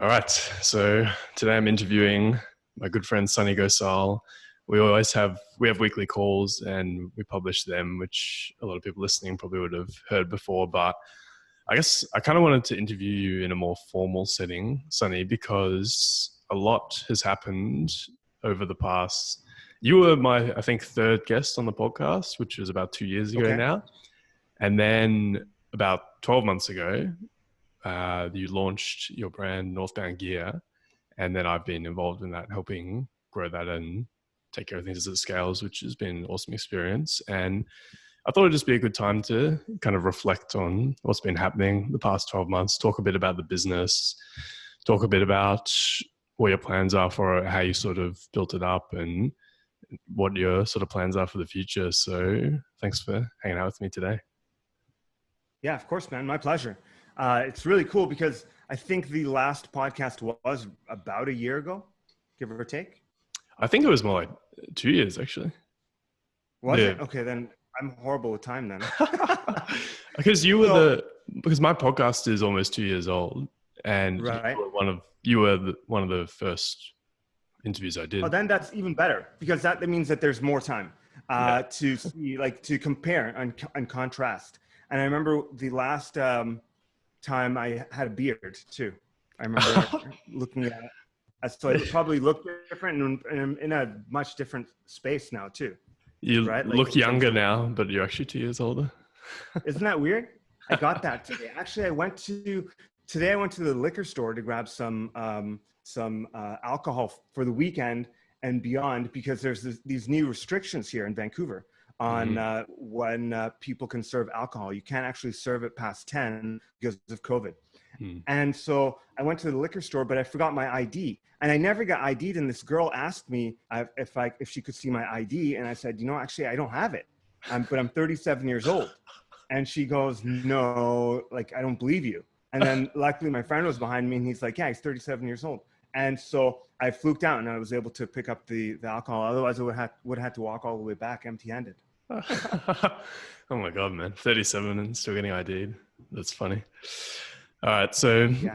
All right. So today I'm interviewing my good friend Sunny Gosal. We have weekly calls and we publish them, which a lot of people listening probably would have heard before. But I guess I kind of wanted to interview you in a more formal setting, Sunny, because a lot has happened over the past. You were my, I think, third guest on the podcast, which was about 2 years ago Okay. now. And then about 12 months ago, you launched your brand Northbound Gear, and then I've been involved in that, helping grow that and take care of things as it scales, which has been an awesome experience. And I thought it'd just be a good time to kind of reflect on what's been happening the past 12 months, talk a bit about the business, talk a bit about what your plans are for how you sort of built it up and what your sort of plans are for the future. So thanks for hanging out with me today. Yeah, of course, man. My pleasure. It's really cool because I think the last podcast was about a year ago, give or take. I think it was more like 2 years actually. Was Yeah. it? Okay, then I'm horrible with time then. Because So, because my podcast is almost 2 years old, and right. you were one of the first interviews I Oh, did. then that's even better because that means that there's more time Yeah. to see, like to compare and contrast. And I remember the last time I had a beard too. I remember looking at it. So it probably looked different and in a much different space now too, You right? Like look in terms younger of, now, but you're actually 2 years older. isn't that weird? I got that today. Actually, today I went to the liquor store to grab some alcohol for the weekend and beyond because there's these new restrictions here in Vancouver on Mm. when people can serve alcohol. You can't actually serve it past 10 because of COVID. Mm. And so I went to the liquor store, but I forgot my ID, and I never got ID'd. And this girl asked me if she could see my ID, and I said, actually, I don't have it. But I'm 37 years old. And she goes, no, like I don't believe you. And then luckily my friend was behind me, and he's like, yeah, he's 37 years old. And so I fluked out, and I was able to pick up the alcohol. Otherwise, I would have had to walk all the way back empty-handed. Oh my god, man! 37 and still getting ID'd. That's funny. All right, so Yeah.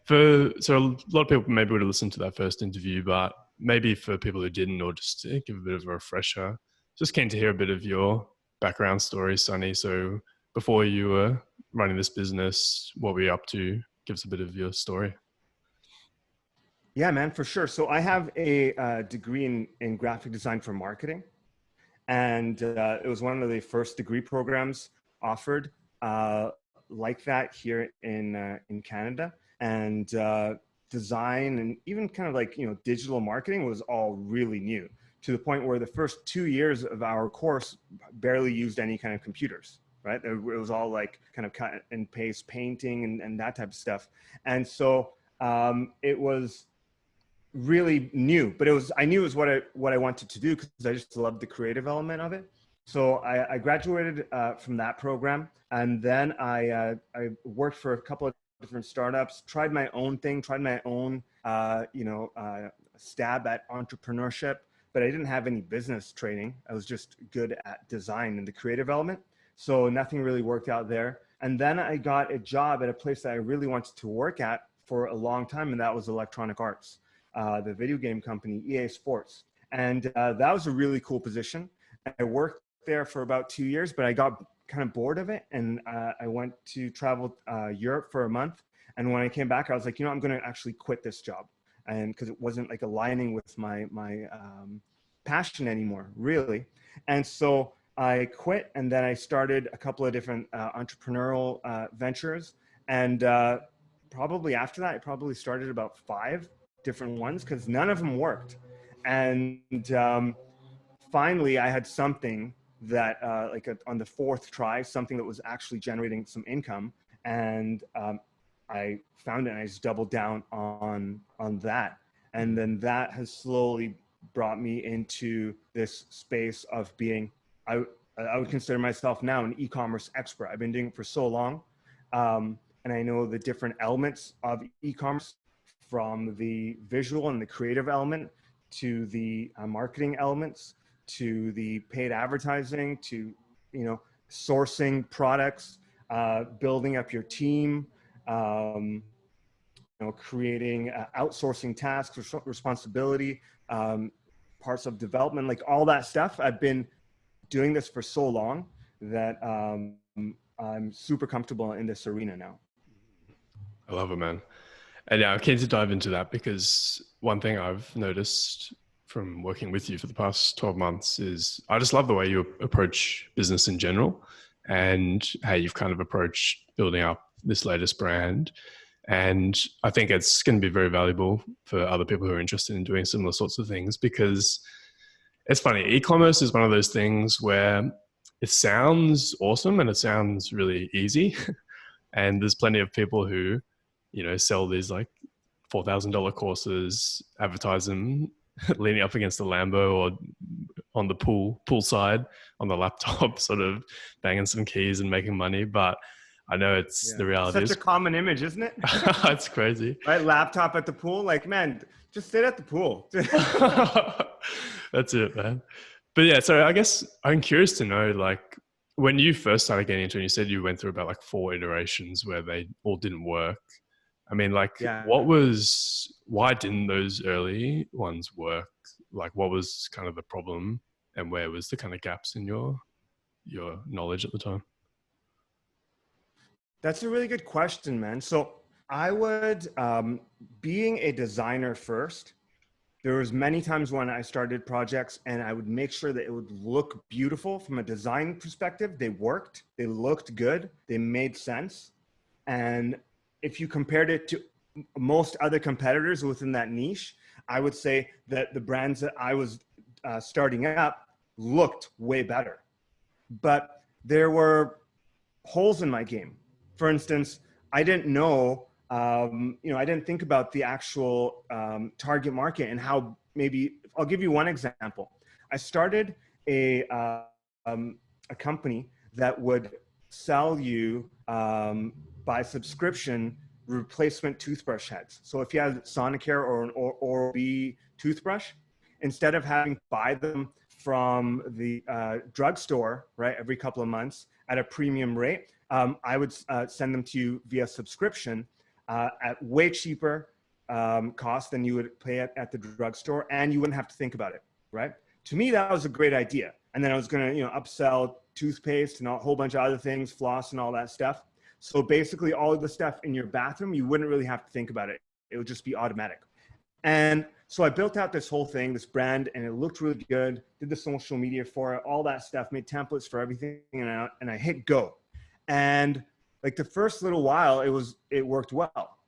so a lot of people maybe would have listened to that first interview, but maybe for people who didn't, or just to give a bit of a refresher, just keen to hear a bit of your background story, Sunny. So before you were running this business, what were you up to? Give us a bit of your story. Yeah, man, for sure. So I have a degree in graphic design for marketing. And it was one of the first degree programs offered like that here in Canada. And design and even kind of like digital marketing was all really new, to the point where the first 2 years of our course barely used any kind of computers. Right, it was all like kind of cut and paste painting and that type of stuff. And so it was really new, but I knew it was what I wanted to do because I just loved the creative element of it. So I graduated from that program, and then I worked for a couple of different startups, tried my own thing, tried my own stab at entrepreneurship, but I didn't have any business training. I was just good at design and the creative element. So nothing really worked out there. And then I got a job at a place that I really wanted to work at for a long time, and that was Electronic Arts, the video game company, EA Sports. And that was a really cool position. I worked there for about 2 years, but I got kind of bored of it. And I went to travel Europe for a month. And when I came back, I was like, I'm going to actually quit this job. And because it wasn't like aligning with my passion anymore, really. And so I quit, and then I started a couple of different entrepreneurial ventures. And probably after that, I probably started about 5 different ones because none of them worked. And finally, I had something that, on the 4th try, something that was actually generating some income, and I found it, and I just doubled down on that. And then that has slowly brought me into this space of being, I would consider myself now an e-commerce expert. I've been doing it for so long, and I know the different elements of e-commerce, from the visual and the creative element to the marketing elements to the paid advertising to sourcing products, building up your team, creating outsourcing tasks, responsibility, parts of development, like all that stuff. I've been doing this for so long that I'm super comfortable in this arena now. I love it, man. And yeah, I'm keen to dive into that because one thing I've noticed from working with you for the past 12 months is I just love the way you approach business in general and how you've kind of approached building up this latest brand. And I think it's going to be very valuable for other people who are interested in doing similar sorts of things because it's funny. E-commerce is one of those things where it sounds awesome and it sounds really easy. And there's plenty of people who, sell these like $4,000 courses, advertise them leaning up against the Lambo or on the pool side on the laptop, sort of banging some keys and making money. But I know it's Yeah, the reality such a is common image, isn't it? it's crazy. Right, laptop at the pool. Like, man, just sit at the pool. That's it, man. But yeah, so I guess I'm curious to know, like, when you first started getting into it, you said you went through about like 4 iterations where they all didn't work. I mean, like, Yeah. why didn't those early ones work? Like, what was kind of the problem and where was the kind of gaps in your knowledge at the time? That's a really good question, man. So I would, being a designer first, there was many times when I started projects and I would make sure that it would look beautiful from a design perspective. They worked, they looked good, they made sense. And if you compared it to most other competitors within that niche, I would say that the brands that I was starting up looked way better. But there were holes in my game. For instance, I didn't know, I didn't think about the actual target market and how maybe, I'll give you one example. I started a company that would sell you by subscription replacement toothbrush heads. So if you have Sonicare or an Oral-B toothbrush, instead of having to buy them from the drugstore, right, every couple of months at a premium rate, I would send them to you via subscription at way cheaper cost than you would pay at the drugstore, and you wouldn't have to think about it, right? To me, that was a great idea. And then I was going to, upsell toothpaste and a whole bunch of other things, floss and all that stuff. So basically, all of the stuff in your bathroom, you wouldn't really have to think about it. It would just be automatic. And so I built out this whole thing, this brand, and it looked really good. Did the social media for it, all that stuff, made templates for everything, and I hit go. And like the first little while, it worked well,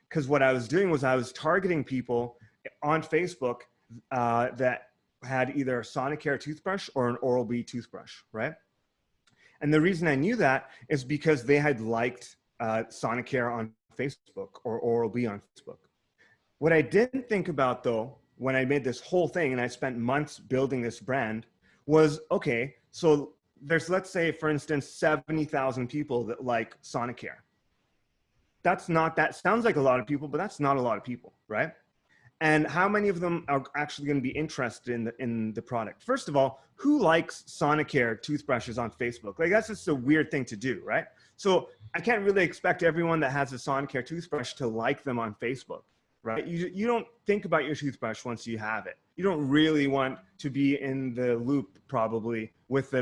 because what I was doing was I was targeting people on Facebook that had either a Sonicare toothbrush or an Oral-B toothbrush, right? And the reason I knew that is because they had liked Sonicare on Facebook or Oral-B on Facebook. What I didn't think about, though, when I made this whole thing and I spent months building this brand was, okay, so there's, let's say, for instance, 70,000 people that like Sonicare. That sounds like a lot of people, but that's not a lot of people, right? And how many of them are actually going to be interested in the product? First of all, who likes Sonicare toothbrushes on Facebook? Like, that's just a weird thing to do, right? So I can't really expect everyone that has a Sonicare toothbrush to like them on Facebook, right? You don't think about your toothbrush once you have it. You don't really want to be in the loop probably with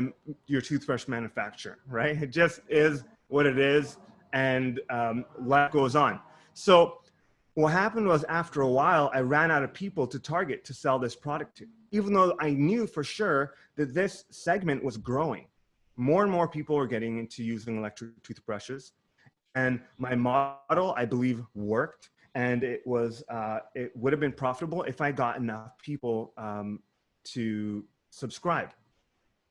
your toothbrush manufacturer, right? It just is what it is, and life goes on. So what happened was, after a while, I ran out of people to target to sell this product to, even though I knew for sure that this segment was growing. More and more people were getting into using electric toothbrushes. And my model, I believe, worked. And it would have been profitable if I got enough people to subscribe.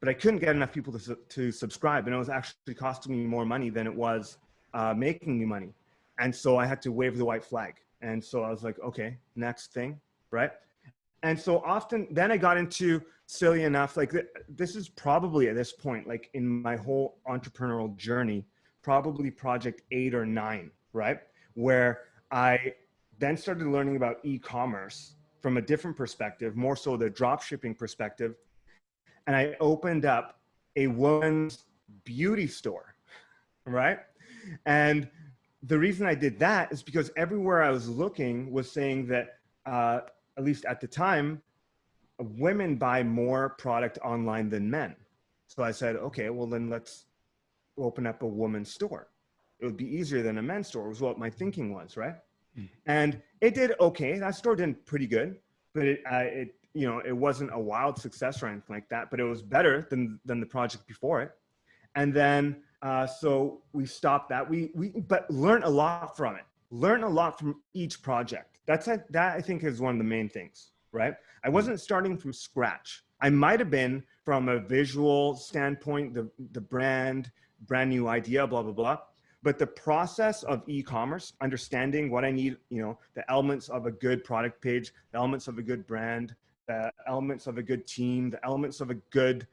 But I couldn't get enough people to subscribe. And it was actually costing me more money than it was making me money. And so I had to wave the white flag. And so I was like, okay, next thing, right? And so often, then I got into, silly enough, like this is probably at this point, like in my whole entrepreneurial journey, probably project 8 or 9, right? Where I then started learning about e-commerce from a different perspective, more so the drop shipping perspective. And I opened up a women's beauty store, right? And the reason I did that is because everywhere I was looking was saying that, at least at the time, women buy more product online than men. So I said, okay, well then let's open up a woman's store. It would be easier than a men's store, was what my thinking was, right? And it did okay. That store did pretty good, but it you know, it wasn't a wild success or anything like that. But it was better than the project before it. And then so we stopped that. We but learned a lot from it. Learn a lot from each project. That I think is one of the main things, right? I wasn't starting from scratch. I might have been from a visual standpoint, the brand new idea, blah blah blah. But the process of e-commerce, understanding what I need, you know, the elements of a good product page, the elements of a good brand, the elements of a good team, the elements of a good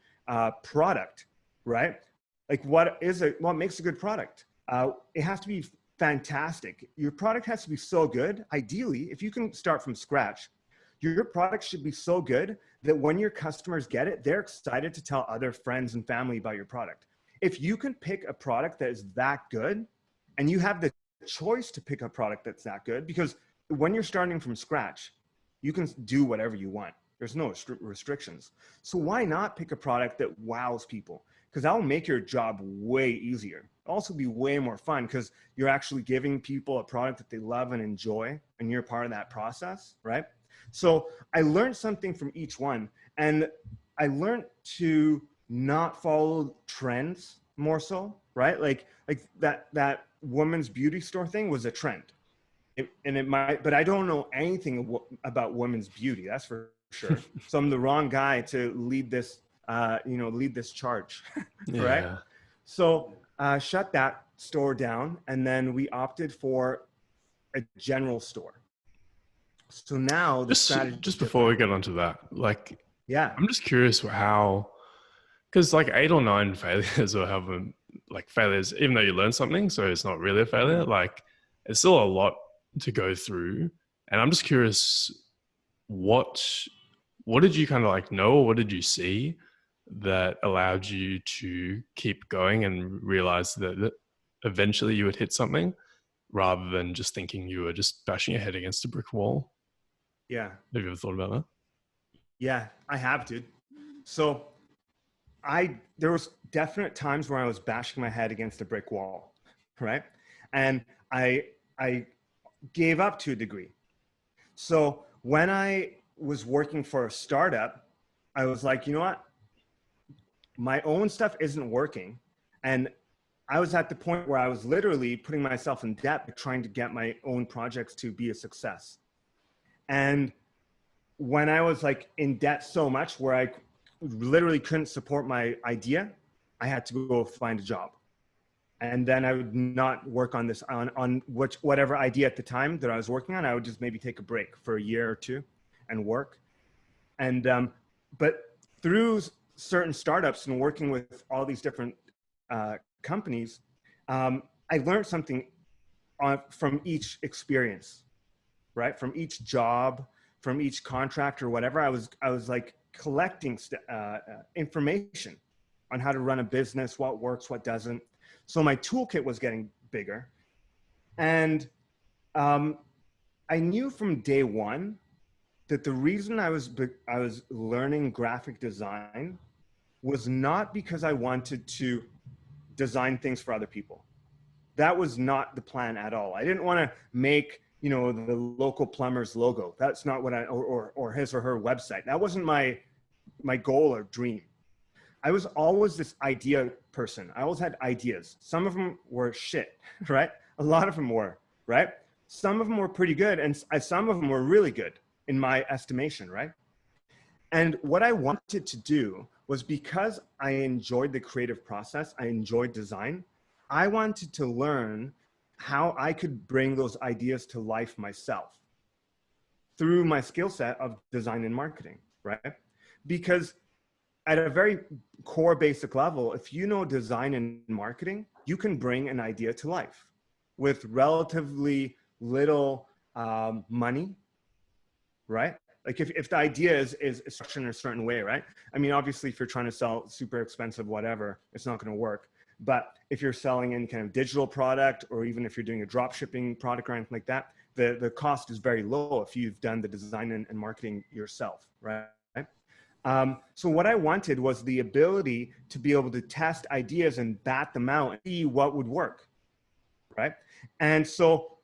product, right? Like what makes a good product? It has to be fantastic. Your product has to be so good. Ideally, if you can start from scratch, your product should be so good that when your customers get it, they're excited to tell other friends and family about your product. If you can pick a product that is that good, and you have the choice to pick a product that's that good, because when you're starting from scratch, you can do whatever you want. There's no restrictions. So why not pick a product that wows people? Because that will make your job way easier. It'll also be way more fun because you're actually giving people a product that they love and enjoy, and you're part of that process, right? So I learned something from each one, and I learned to not follow trends more so, right? Like that woman's beauty store thing was a trend. And it might, but I don't know anything about women's beauty, that's for sure. So I'm the wrong guy to lead this, lead this charge, right? Yeah. So shut that store down, and then we opted for a general store. So now the strategy is Just before we different. get onto that, like, Yeah. I'm just curious how, because like 8 or 9 failures or however, like failures, even though you learn something, so it's not really a failure, like it's still a lot to go through. And I'm just curious, what what did you kind of like know, or what did you see that allowed you to keep going and realize that eventually you would hit something rather than just thinking you were just bashing your head against a brick wall? Yeah. Have you ever thought about that? Yeah, I have, dude. So there was definite times where I was bashing my head against a brick wall, right? And I gave up to a degree. So when I was working for a startup, I was like, you know what? My own stuff isn't working. And I was at the point where I was literally putting myself in debt trying to get my own projects to be a success. And when I was like in debt so much where I literally couldn't support my idea, I had to go find a job. And then I would not work on this on whatever idea at the time that I was working on. I would just maybe take a break for a year or two and work. And but through certain startups and working with all these different companies, I learned something from each experience, right? From each job, from each contract or whatever. I was like collecting information on how to run a business, what works, what doesn't. So my toolkit was getting bigger. And I knew from day one that the reason I was learning graphic design was not because I wanted to design things for other people. That was not the plan at all. I didn't want to make, you know, the local plumber's logo. That's not what or his or her website. That wasn't my goal or dream. I was always this idea person. I always had ideas. Some of them were shit, right? A lot of them were, right? Some of them were pretty good, and some of them were really good in my estimation, right? And what I wanted to do was, because I enjoyed the creative process, I enjoyed design, I wanted to learn how I could bring those ideas to life myself through my skill set of design and marketing, right? Because at a very core basic level, if you know design and marketing, you can bring an idea to life with relatively little money, right? Like if the idea is structured in a certain way, right? I mean, obviously, if you're trying to sell super expensive whatever, it's not going to work. But if you're selling any kind of digital product, or even if you're doing a drop shipping product or anything like that, the cost is very low if you've done the design and marketing yourself, right? So what I wanted was the ability to be able to test ideas and bat them out and see what would work, right? And so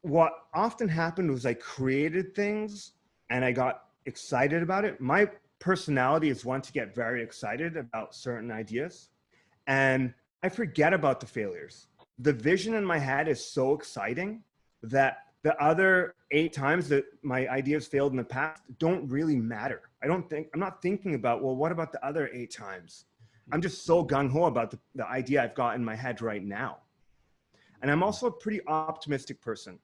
what often happened was I created things and I got excited about it. My personality is one to get very excited about certain ideas, and I forget about the failures. The vision in my head is so exciting that the other 8 times that my ideas failed in the past don't really matter. I'm not thinking about, well, what about the other 8 times? I'm just so gung-ho about the idea I've got in my head right now. And I'm also a pretty optimistic person.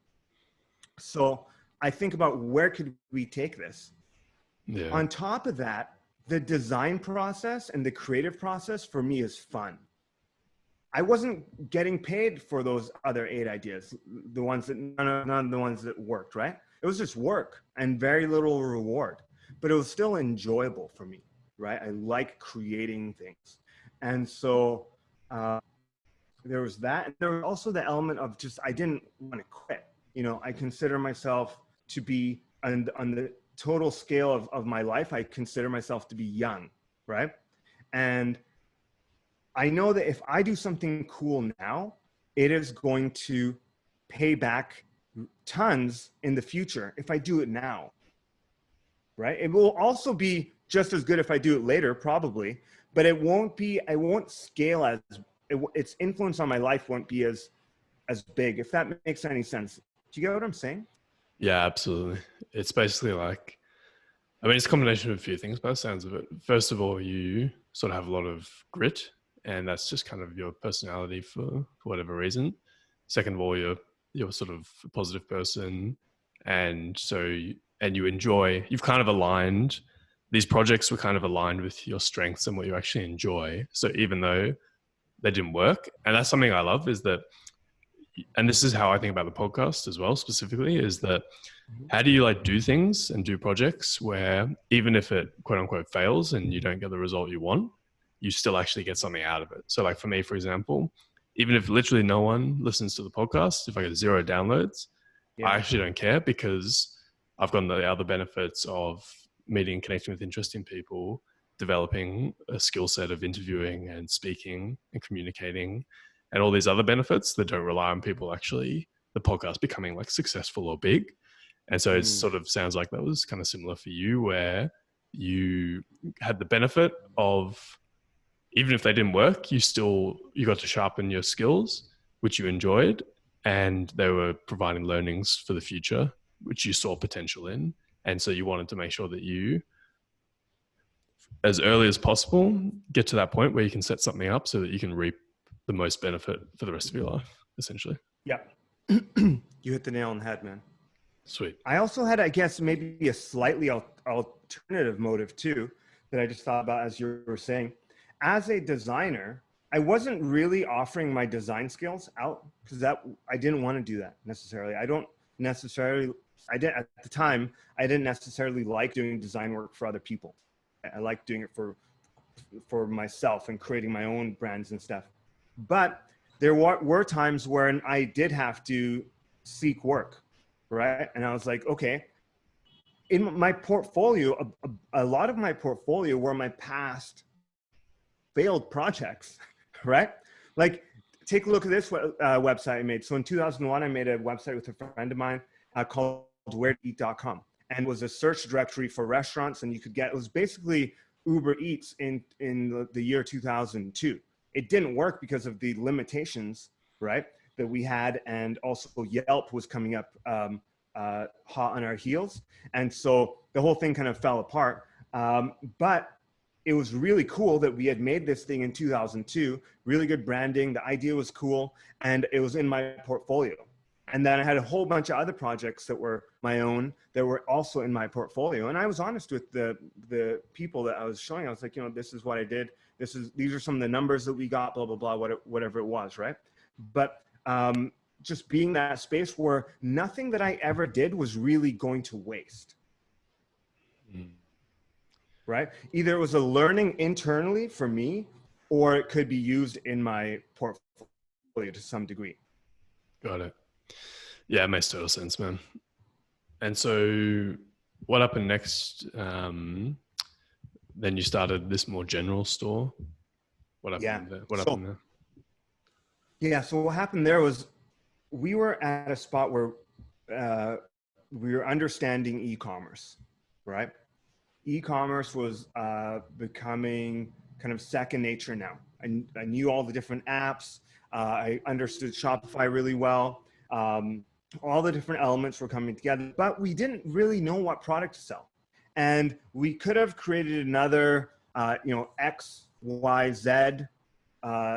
So I think about, where could we take this? Yeah. On top of that, the design process and the creative process for me is fun. I wasn't getting paid for those other 8 ideas, the ones that none of the ones that worked, right? It was just work and very little reward, but it was still enjoyable for me, right? I like creating things. And so there was that. And there was also the element of just, I didn't want to quit. You know, I consider myself to be on the total scale of my life, I consider myself to be young, right? And I know that if I do something cool now, it is going to pay back tons in the future if I do it now, right? It will also be just as good if I do it later, probably, but it won't scale as, its influence on my life won't be as big, if that makes any sense. Do you get what I'm saying? Yeah, absolutely. It's basically like, I mean, it's a combination of a few things by the sounds of it. First of all, you sort of have a lot of grit, and that's just kind of your personality for whatever reason. Second of all, you're sort of a positive person, and and you've kind of aligned, these projects were kind of aligned with your strengths and what you actually enjoy. So even though they didn't work, and that's something I love, is that, and this is how I think about the podcast as well, specifically, is that how do you like do things and do projects where even if it quote unquote fails and you don't get the result you want, you still actually get something out of it. So like for me, for example, even if literally no one listens to the podcast, if I get 0 downloads, I Yeah. actually don't care, because I've gotten the other benefits of meeting and connecting with interesting people, developing a skill set of interviewing and speaking and communicating, and all these other benefits that don't rely on people actually, the podcast becoming like successful or big. And so it sort of sounds like that was kind of similar for you, where you had the benefit of, even if they didn't work, you got to sharpen your skills, which you enjoyed, and they were providing learnings for the future, which you saw potential in. And so you wanted to make sure that you, as early as possible, get to that point where you can set something up so that you can reap the most benefit for the rest of your life, essentially. Yeah. You hit the nail on the head, man. Sweet. I also had, I guess, maybe a slightly alternative motive too, that I just thought about as you were saying. As a designer, I wasn't really offering my design skills out, because I didn't want to do that necessarily. At the time, I didn't necessarily like doing design work for other people. I liked doing it for myself and creating my own brands and stuff. But there were times when I did have to seek work, right? And I was like, okay, in my portfolio, a lot of my portfolio were my past failed projects, right? Like, take a look at this website I made. So in 2001, I made a website with a friend of mine called whereeat.com, and was a search directory for restaurants. And it was basically Uber Eats in the year 2002. It didn't work because of the limitations, right, that we had. And also Yelp was coming up hot on our heels. And so the whole thing kind of fell apart. But it was really cool that we had made this thing in 2002, really good branding. The idea was cool, and it was in my portfolio. And then I had a whole bunch of other projects that were my own that were also in my portfolio. And I was honest with the people that I was showing. I was like, this is what I did. These are some of the numbers that we got, blah, blah, blah, whatever it was, right? But just being that space where nothing that I ever did was really going to waste. Right? Either it was a learning internally for me, or it could be used in my portfolio to some degree. Got it. Yeah, it makes total sense, man. And so what happened next? Then you started this more general store. What Yeah. happened there? What happened there? So what happened there was we were at a spot where uh, we were understanding e-commerce, right? E-commerce was becoming kind of second nature now. I knew all the different apps. I understood Shopify really well. All the different elements were coming together, but we didn't really know what product to sell. And we could have created another, X, Y, Z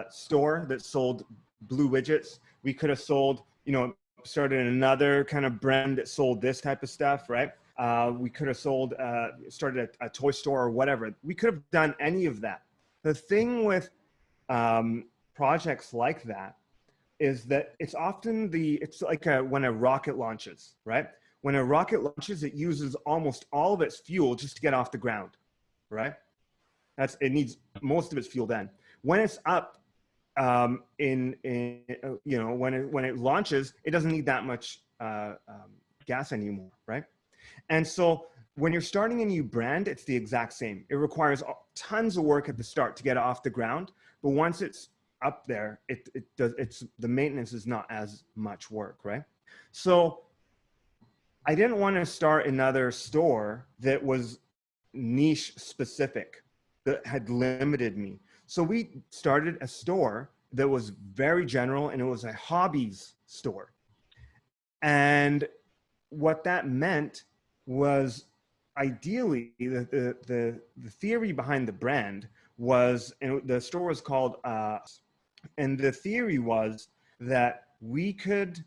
store that sold blue widgets. We could have sold, started another kind of brand that sold this type of stuff, right? We could have started a toy store or whatever. We could have done any of that. The thing with projects like that is that it's often it's like when a rocket launches, right? When a rocket launches, it uses almost all of its fuel just to get off the ground, right? It needs most of its fuel then. When it's up, when it launches, it doesn't need that much gas anymore, right? And so when you're starting a new brand, it's the exact same. It requires tons of work at the start to get it off the ground, but once it's up there, the maintenance is not as much work, right? So I didn't want to start another store that was niche specific, that had limited me. So we started a store that was very general, and it was a hobbies store. And what that meant was, ideally, the theory behind the brand was, and the store was called, and the theory was that we could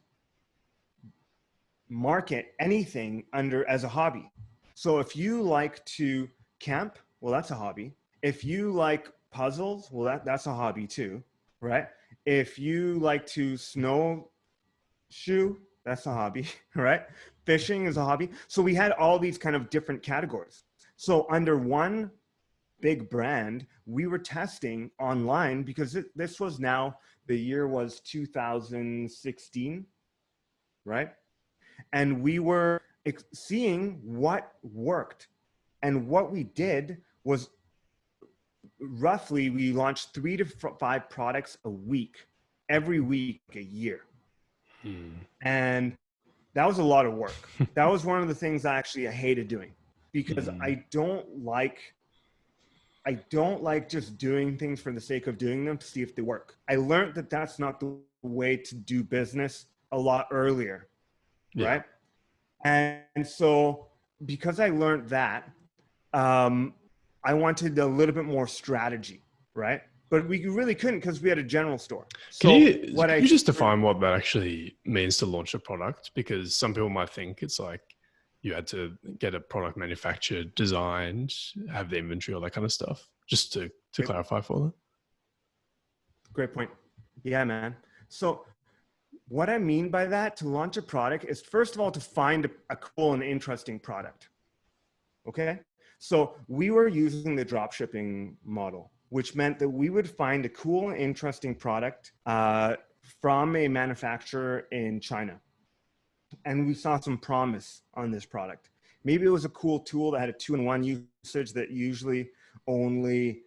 market anything as a hobby. So if you like to camp, well, that's a hobby. If you like puzzles, well, that's a hobby too, right? If you like to snowshoe, that's a hobby, right? Fishing is a hobby. So we had all these kind of different categories. So under one big brand, we were testing online, because this was now, the year was 2016, right? And we were seeing what worked. And what we did was, roughly, we launched 3 to 5 products a week, every week, a year. And that was a lot of work. That was one of the things I hated doing, because I don't like just doing things for the sake of doing them to see if they work. I learned that that's not the way to do business a lot earlier, right? And so, because I learned that, I wanted a little bit more strategy, right? But we really couldn't, because we had a general store. Can So you just define what that actually means to launch a product? Because some people might think it's like you had to get a product manufactured, designed, have the inventory, all that kind of stuff. Just to clarify for them. Great point. Yeah, man. So what I mean by that, to launch a product, is, first of all, to find a cool and interesting product. Okay? So we were using the drop shipping model, which meant that we would find a cool and interesting product from a manufacturer in China. And we saw some promise on this product. Maybe it was a cool tool that had a 2-in-1 usage that usually only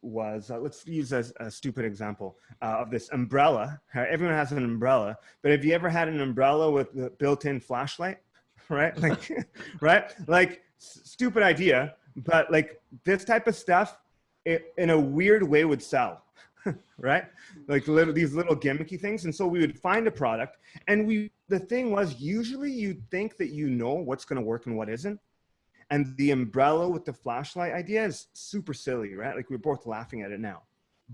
was, let's use a stupid example of this umbrella. Everyone has an umbrella, but have you ever had an umbrella with the built-in flashlight? Right? Like, right? Like, stupid idea, but like this type of stuff, in a weird way, would sell. Right? Like these little gimmicky things. And so we would find a product, and the thing was, usually you'd think that you know what's going to work and what isn't. And the umbrella with the flashlight idea is super silly, right? Like, we're both laughing at it now.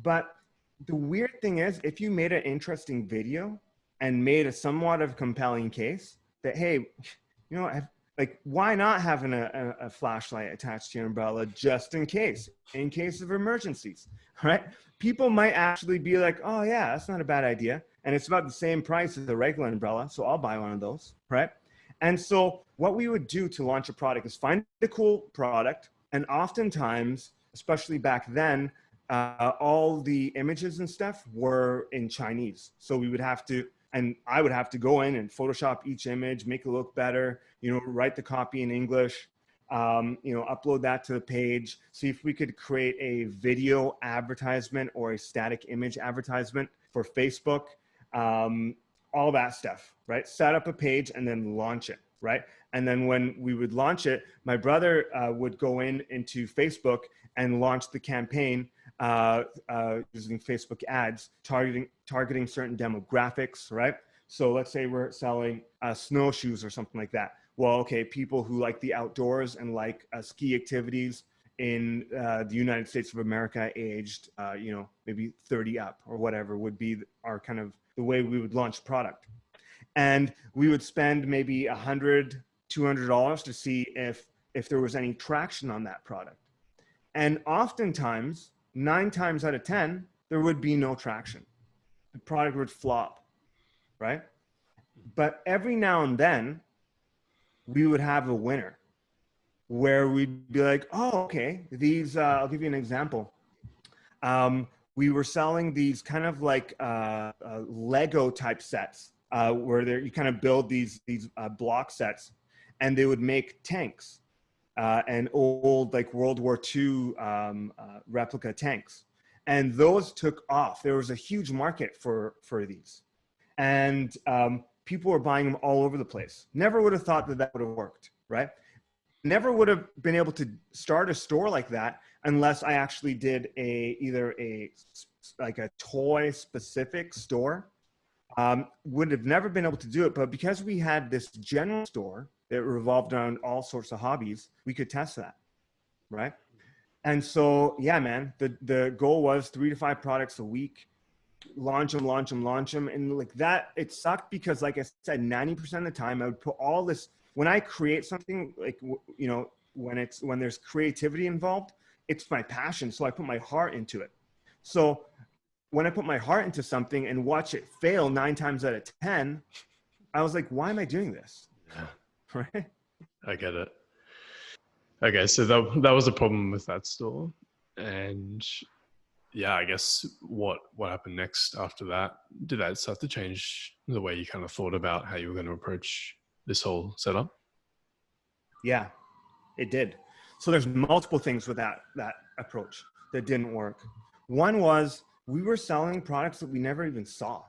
But the weird thing is, if you made an interesting video and made a somewhat of compelling case that, hey, like, why not having a flashlight attached to your umbrella just in case of emergencies, right? People might actually be like, oh yeah, that's not a bad idea. And it's about the same price as a regular umbrella, so I'll buy one of those, right? And so what we would do to launch a product is find a cool product. And oftentimes, especially back then, all the images and stuff were in Chinese. So we would have to, and I would have to go in and Photoshop each image, make it look better, write the copy in English, upload that to the page, see if we could create a video advertisement or a static image advertisement for Facebook, all that stuff, right? Set up a page and then launch it, right? And then when we would launch it, my brother would go into Facebook and launch the campaign using Facebook ads, targeting certain demographics, right? So let's say we're selling snowshoes or something like that. Well, okay, people who like the outdoors and like ski activities in the United States of America, aged, maybe 30 up or whatever, would be our kind of the way we would launch product. And we would spend maybe $100, $200 to see if there was any traction on that product. And oftentimes, 9 times out of 10, there would be no traction. The product would flop, right? But every now and then, we would have a winner where we'd be like, oh, okay, these, I'll give you an example. We were selling these kind of like Lego type sets where you kind of build these block sets, and they would make tanks and old like World War II replica tanks. And those took off. There was a huge market for these. And people were buying them all over the place. Never would have thought that would have worked, right? Never would have been able to start a store like that unless I actually did either a toy specific store. Would have never been able to do it, but because we had this general store that revolved around all sorts of hobbies, we could test that, right? And so, yeah, man, the goal was 3 to 5 products a week, launch them. And like that, it sucked because like I said, 90% of the time I would put all this, when I create something, like, when there's creativity involved, it's my passion. So I put my heart into it. So when I put my heart into something and watch it fail 9 times out of 10, I was like, why am I doing this? Yeah. Right? I get it. Okay, so that was a problem with that store. And yeah, I guess what happened next after that? Did that start to change the way you kind of thought about how you were going to approach this whole setup? Yeah, it did. So there's multiple things with that approach that didn't work. One was we were selling products that we never even saw.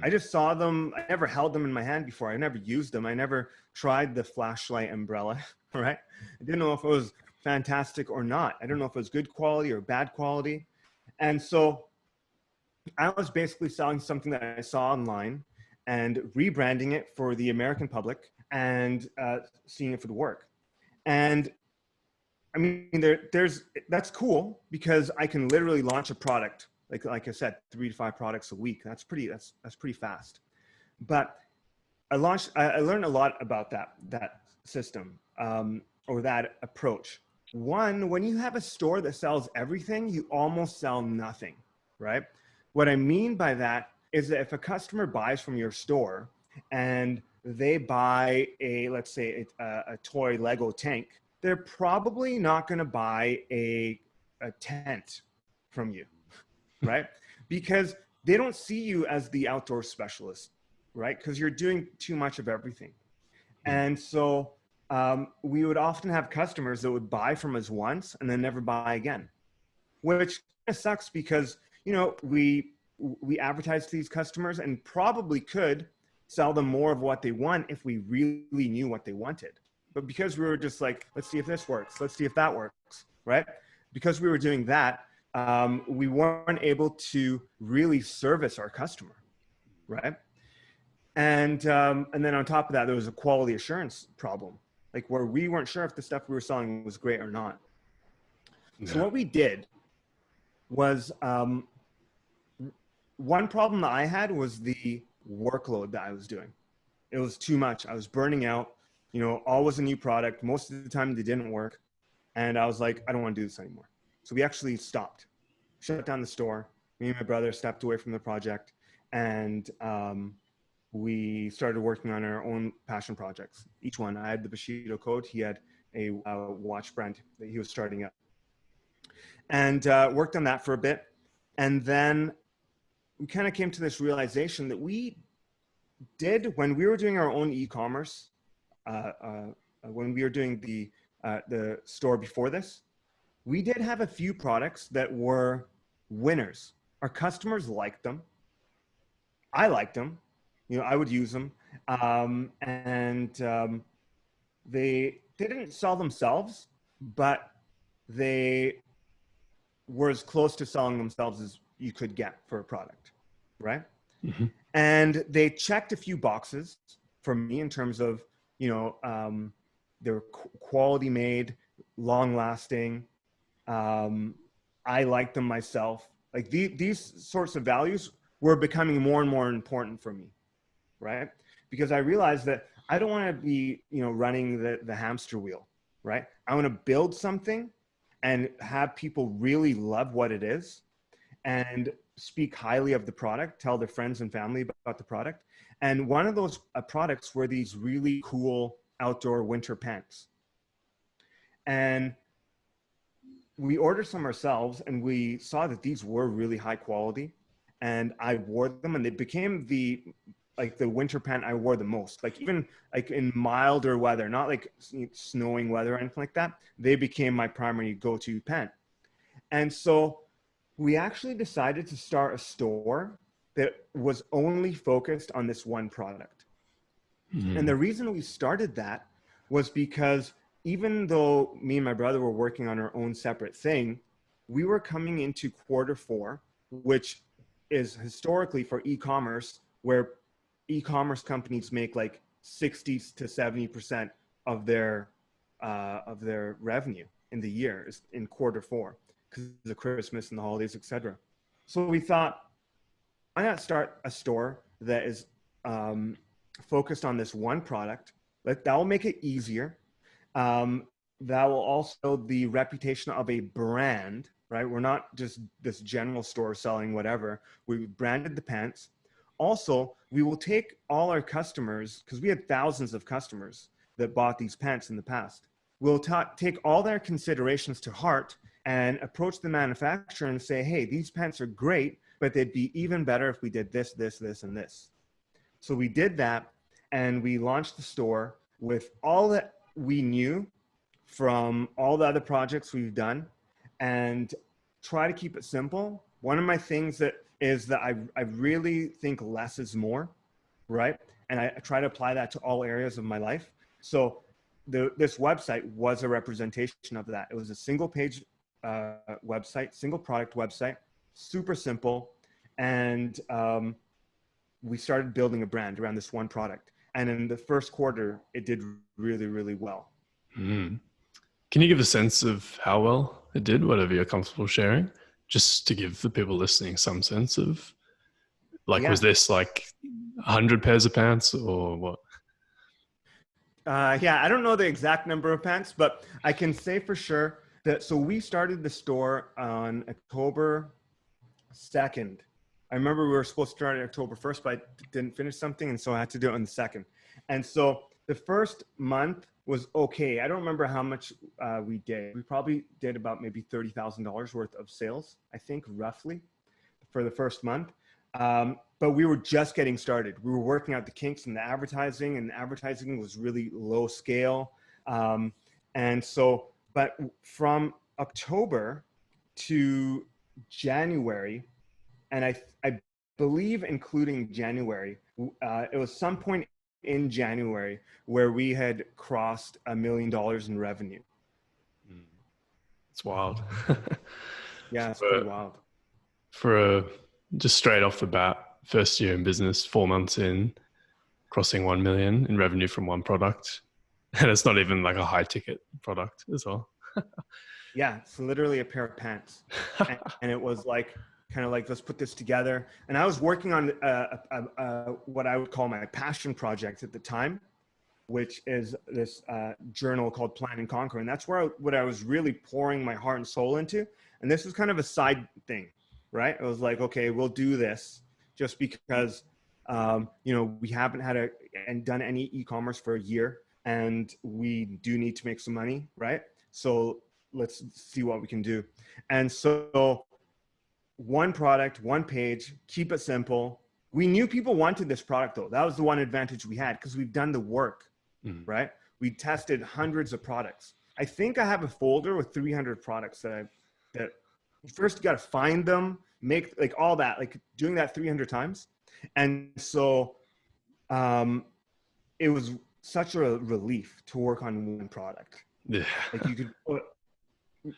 I just saw them. I never held them in my hand before. I never used them. I never tried the flashlight umbrella, right? I didn't know if it was fantastic or not. I don't know if it was good quality or bad quality. And so I was basically selling something that I saw online and rebranding it for the American public and seeing if it would work. And I mean, that's cool because I can literally launch a product, like I said, 3 to 5 products a week. That's pretty fast. But I learned a lot about that system or that approach. One, when you have a store that sells everything, you almost sell nothing, right? What I mean by that is that if a customer buys from your store and they buy let's say a toy Lego tank, they're probably not going to buy a tent from you, right? Because they don't see you as the outdoor specialist, right? Because you're doing too much of everything. And so we would often have customers that would buy from us once and then never buy again, which kind of sucks because, we advertise to these customers and probably could sell them more of what they want if we really knew what they wanted. But because we were just like, let's see if this works, let's see if that works, right? Because we were doing that, we weren't able to really service our customer, right? And then on top of that, there was a quality assurance problem, like where we weren't sure if the stuff we were selling was great or not. Yeah. So what we did was, one problem that I had was the workload that I was doing. It was too much. I was burning out, always a new product. Most of the time they didn't work. And I was like, I don't want to do this anymore. So we actually stopped, shut down the store. Me and my brother stepped away from the project, and we started working on our own passion projects. Each one, I had the Bushido Code. He had a watch brand that he was starting up. and worked on that for a bit. And then we kind of came to this realization that we did, when we were doing our own e-commerce, when we were doing the store before this, we did have a few products that were winners. Our customers liked them. I liked them. You know, I would use them. They didn't sell themselves, but they were as close to selling themselves as you could get for a product, right? Mm-hmm. And they checked a few boxes for me in terms of, they were quality made, long lasting. I liked them myself. Like these sorts of values were becoming more and more important for me, right? Because I realized that I don't want to be, running the hamster wheel, right? I want to build something and have people really love what it is and speak highly of the product, tell their friends and family about the product. And one of those products were these really cool outdoor winter pants. And we ordered some ourselves and we saw that these were really high quality, and I wore them and they became the winter pant I wore the most. Like even like in milder weather, not like snowing weather or anything like that, they became my primary go-to pant. And so we actually decided to start a store that was only focused on this one product. Mm-hmm. And the reason we started that was because even though me and my brother were working on our own separate thing, we were coming into Q4, which is historically for e-commerce, where e-commerce companies make like 60 to 70% of their revenue in the year is in Q4 because of Christmas and the holidays, etc. So we thought, why not start a store that is focused on this one product? That will make it easier. That will also the reputation of a brand, right? We're not just this general store selling whatever. We branded the pants. Also, we will take all our customers, because we had thousands of customers that bought these pants in the past. We'll take all their considerations to heart and approach the manufacturer and say, hey, these pants are great, but they'd be even better if we did this, this, this, and this. So we did that, and we launched the store with all that we knew from all the other projects we've done, and try to keep it simple. One of my things that I really think less is more, right? And I try to apply that to all areas of my life. So this website was a representation of that. It was a single page website, single product website, super simple. And we started building a brand around this one product. And in the first quarter, it did really, really well. Mm. Can you give a sense of how well it did, whatever you're comfortable sharing, just to give the people listening some sense of, like, Yeah. was this like 100 pairs of pants or what? Yeah, I don't know the exact number of pants, but I can say for sure that, so we started the store on October 2nd. I remember we were supposed to start on October 1st, but I didn't finish something, and so I had to do it on the 2nd. And so the first month was okay. I don't remember how much we did. We probably did about maybe $30,000 worth of sales, I think, roughly, for the first month. But we were just getting started. We were working out the kinks in the advertising, and the advertising was really low scale. And so, but from October to January, and I believe including January, it was some point in January where we had crossed $1 million in revenue. It's wild. Yeah, it's pretty wild. Just straight off the bat, first year in business, 4 months in, crossing 1 million in revenue from one product. And it's not even like a high ticket product as well. Yeah, it's literally a pair of pants. And it was like, kind of like, let's put this together. And I was working on what I would call my passion project at the time, which is this journal called Plan and Conquer. And that's where what I was really pouring my heart and soul into. And this was kind of a side thing, right? It was like, okay, we'll do this just because, we haven't had and done any e-commerce for a year, and we do need to make some money, right? So let's see what we can do. And so one product, one page, keep it simple. We knew people wanted this product though. That was the one advantage we had because we've done the work, right? We tested hundreds of products. I think I have a folder with 300 products that first you got to find them, make like all that, like doing that 300 times. And so it was such a relief to work on one product. Yeah. Like you could put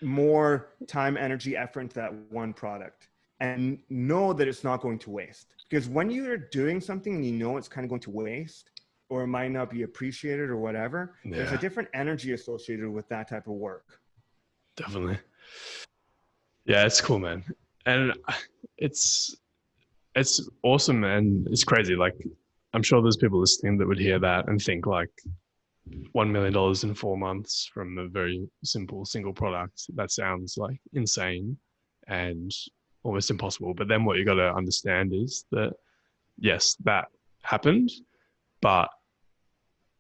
more time, energy, effort into that one product and know that it's not going to waste. Because when you're doing something and you know it's kind of going to waste or it might not be appreciated or whatever, there's a different energy associated with that type of work. Definitely. Yeah, it's cool, man. And it's awesome, and it's crazy. Like, I'm sure there's people listening that would hear that and think like $1 million in 4 months from a very simple single product. That sounds like insane and almost impossible. But then what you got to understand is that yes, that happened, but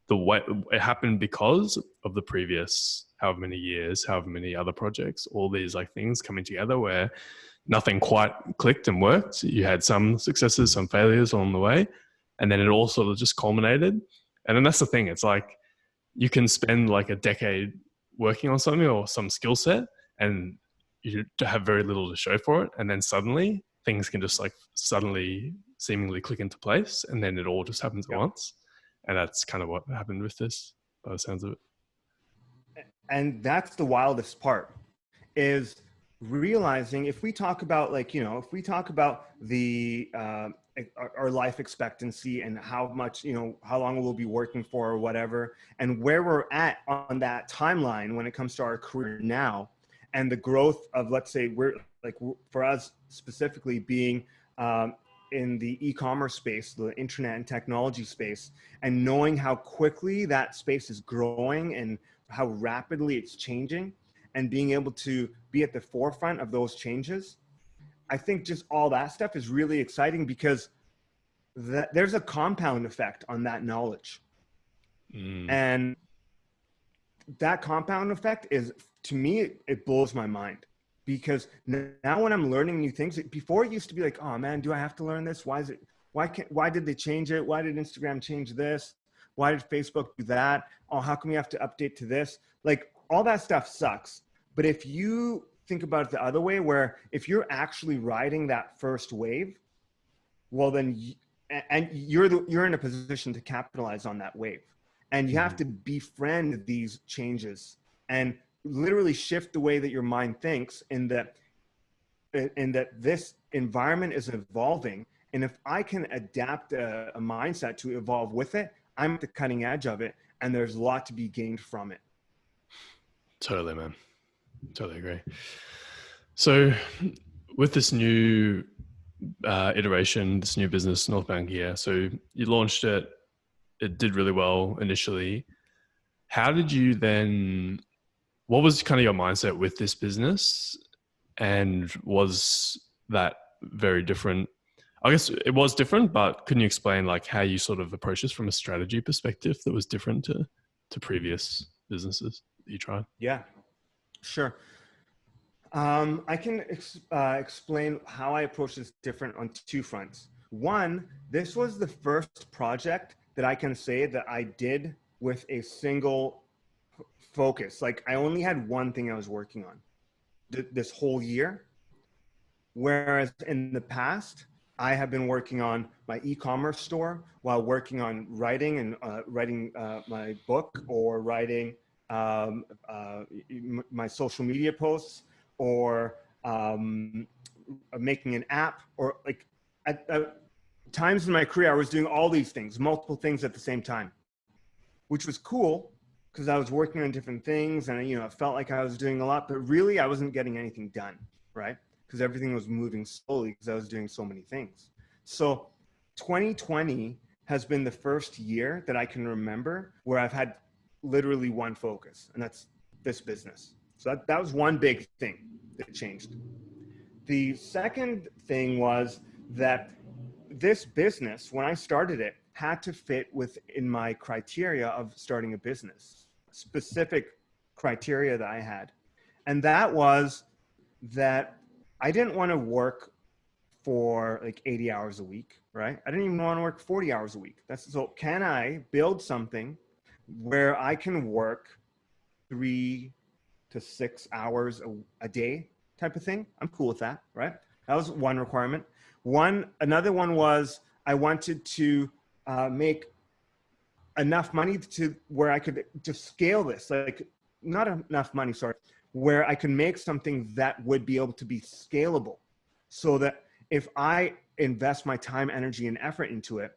the way it happened because of the previous however many years, however many other projects, all these like things coming together where nothing quite clicked and worked. You had some successes, some failures along the way, and then it all sort of just culminated. And then that's the thing. It's like you can spend like a decade working on something or some skill set and you have very little to show for it. And then suddenly things can just like suddenly seemingly click into place. And then it all just happens at once. And that's kind of what happened with this by the sounds of it. And that's the wildest part is realizing if we talk about like, you know, if we talk about the, our life expectancy and how much, you know, how long we'll be working for or whatever, and where we're at on that timeline when it comes to our career now and the growth of, let's say we're like, for us specifically being in the e-commerce space, the internet and technology space, and knowing how quickly that space is growing and how rapidly it's changing and being able to be at the forefront of those changes. I think just all that stuff is really exciting because there's a compound effect on that knowledge. And that compound effect is, to me, it blows my mind because now when I'm learning new things, before it used to be like, oh man, do I have to learn this? Why did they change it? Why did Instagram change this? Why did Facebook do that? Oh, how come we have to update to this? Like all that stuff sucks. But if you think about it the other way, where if you're actually riding that first wave, well then, you're in a position to capitalize on that wave. And you have to befriend these changes and literally shift the way that your mind thinks in that this environment is evolving. And if I can adapt a mindset to evolve with it, I'm at the cutting edge of it. And there's a lot to be gained from it. Totally, man. Totally agree. So with this new iteration, this new business, Northbound Gear, so you launched it, it did really well initially. How did you then, what was kind of your mindset with this business? And was that very different? I guess it was different, but couldn't you explain like how you sort of approach this from a strategy perspective that was different to previous businesses that you tried? Yeah, sure. I can explain how I approach this different on two fronts. One, this was the first project that I can say that I did with a single focus. Like I only had one thing I was working on this whole year. Whereas in the past, I have been working on my e-commerce store while working on writing and writing my book or writing my social media posts or making an app or like at times in my career, I was doing all these things, multiple things at the same time, which was cool because I was working on different things and, you know, it felt like I was doing a lot, but really I wasn't getting anything done, right? Because everything was moving slowly because I was doing so many things. So 2020 has been the first year that I can remember where I've had literally one focus, and that's this business. So that was one big thing that changed. The second thing was that this business, when I started it, had to fit within my criteria of starting a business, specific criteria that I had. And that was that I didn't want to work for like 80 hours a week, right? I didn't even want to work 40 hours a week. That's so can I build something where I can work 3 to 6 hours a day type of thing? I'm cool with that, right? That was one requirement. Another one was I wanted to make enough money to where I could just scale this, like not enough money, sorry, where I could make something that would be able to be scalable so that if I invest my time, energy, and effort into it,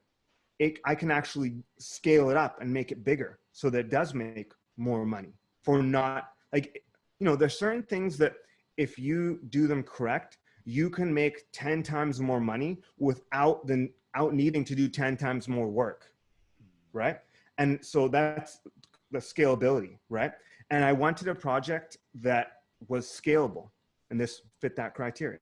I can actually scale it up and make it bigger so that it does make more money for not like, there's certain things that if you do them correct, you can make 10 times more money without needing to do 10 times more work, right? And so that's the scalability, right? And I wanted a project that was scalable, and this fit that criteria.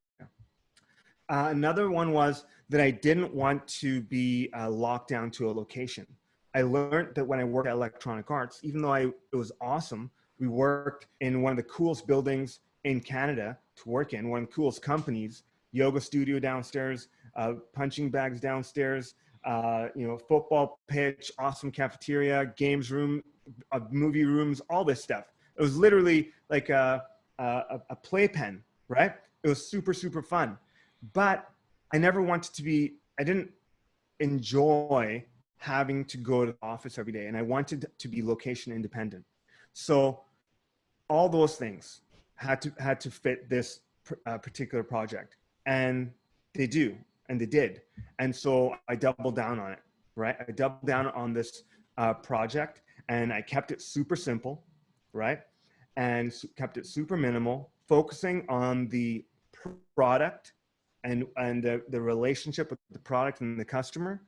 Another one was that I didn't want to be locked down to a location. I learned that when I worked at Electronic Arts, even though it was awesome, we worked in one of the coolest buildings in Canada to work in, one of the coolest companies, yoga studio downstairs, punching bags downstairs, football pitch, awesome cafeteria, games room, movie rooms, all this stuff. It was literally like a playpen, right? It was super, super fun. But I never wanted to be, I didn't enjoy having to go to the office every day. And I wanted to be location independent. So all those things had to fit this particular project. And they do, and they did. And so I doubled down on it, right? I doubled down on this project and I kept it super simple, right? And kept it super minimal, focusing on the product and the relationship with the product and the customer,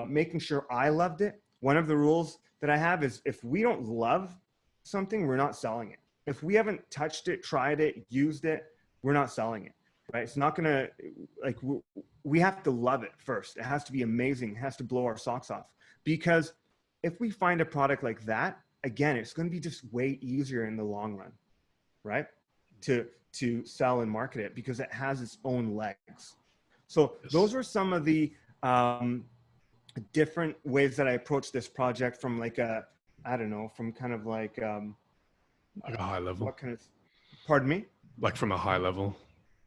making sure I loved it. One of the rules that I have is if we don't love something, we're not selling it. If we haven't touched it, tried it, used it, we're not selling it, right? It's not gonna, like, we have to love it first. It has to be amazing. It has to blow our socks off. Because if we find a product like that, again, it's gonna be just way easier in the long run, right? To sell and market it because it has its own legs. So those are some of the different ways that I approach this project from like I don't know, from kind of like like a high level. what kind of, pardon me? Like from a high level.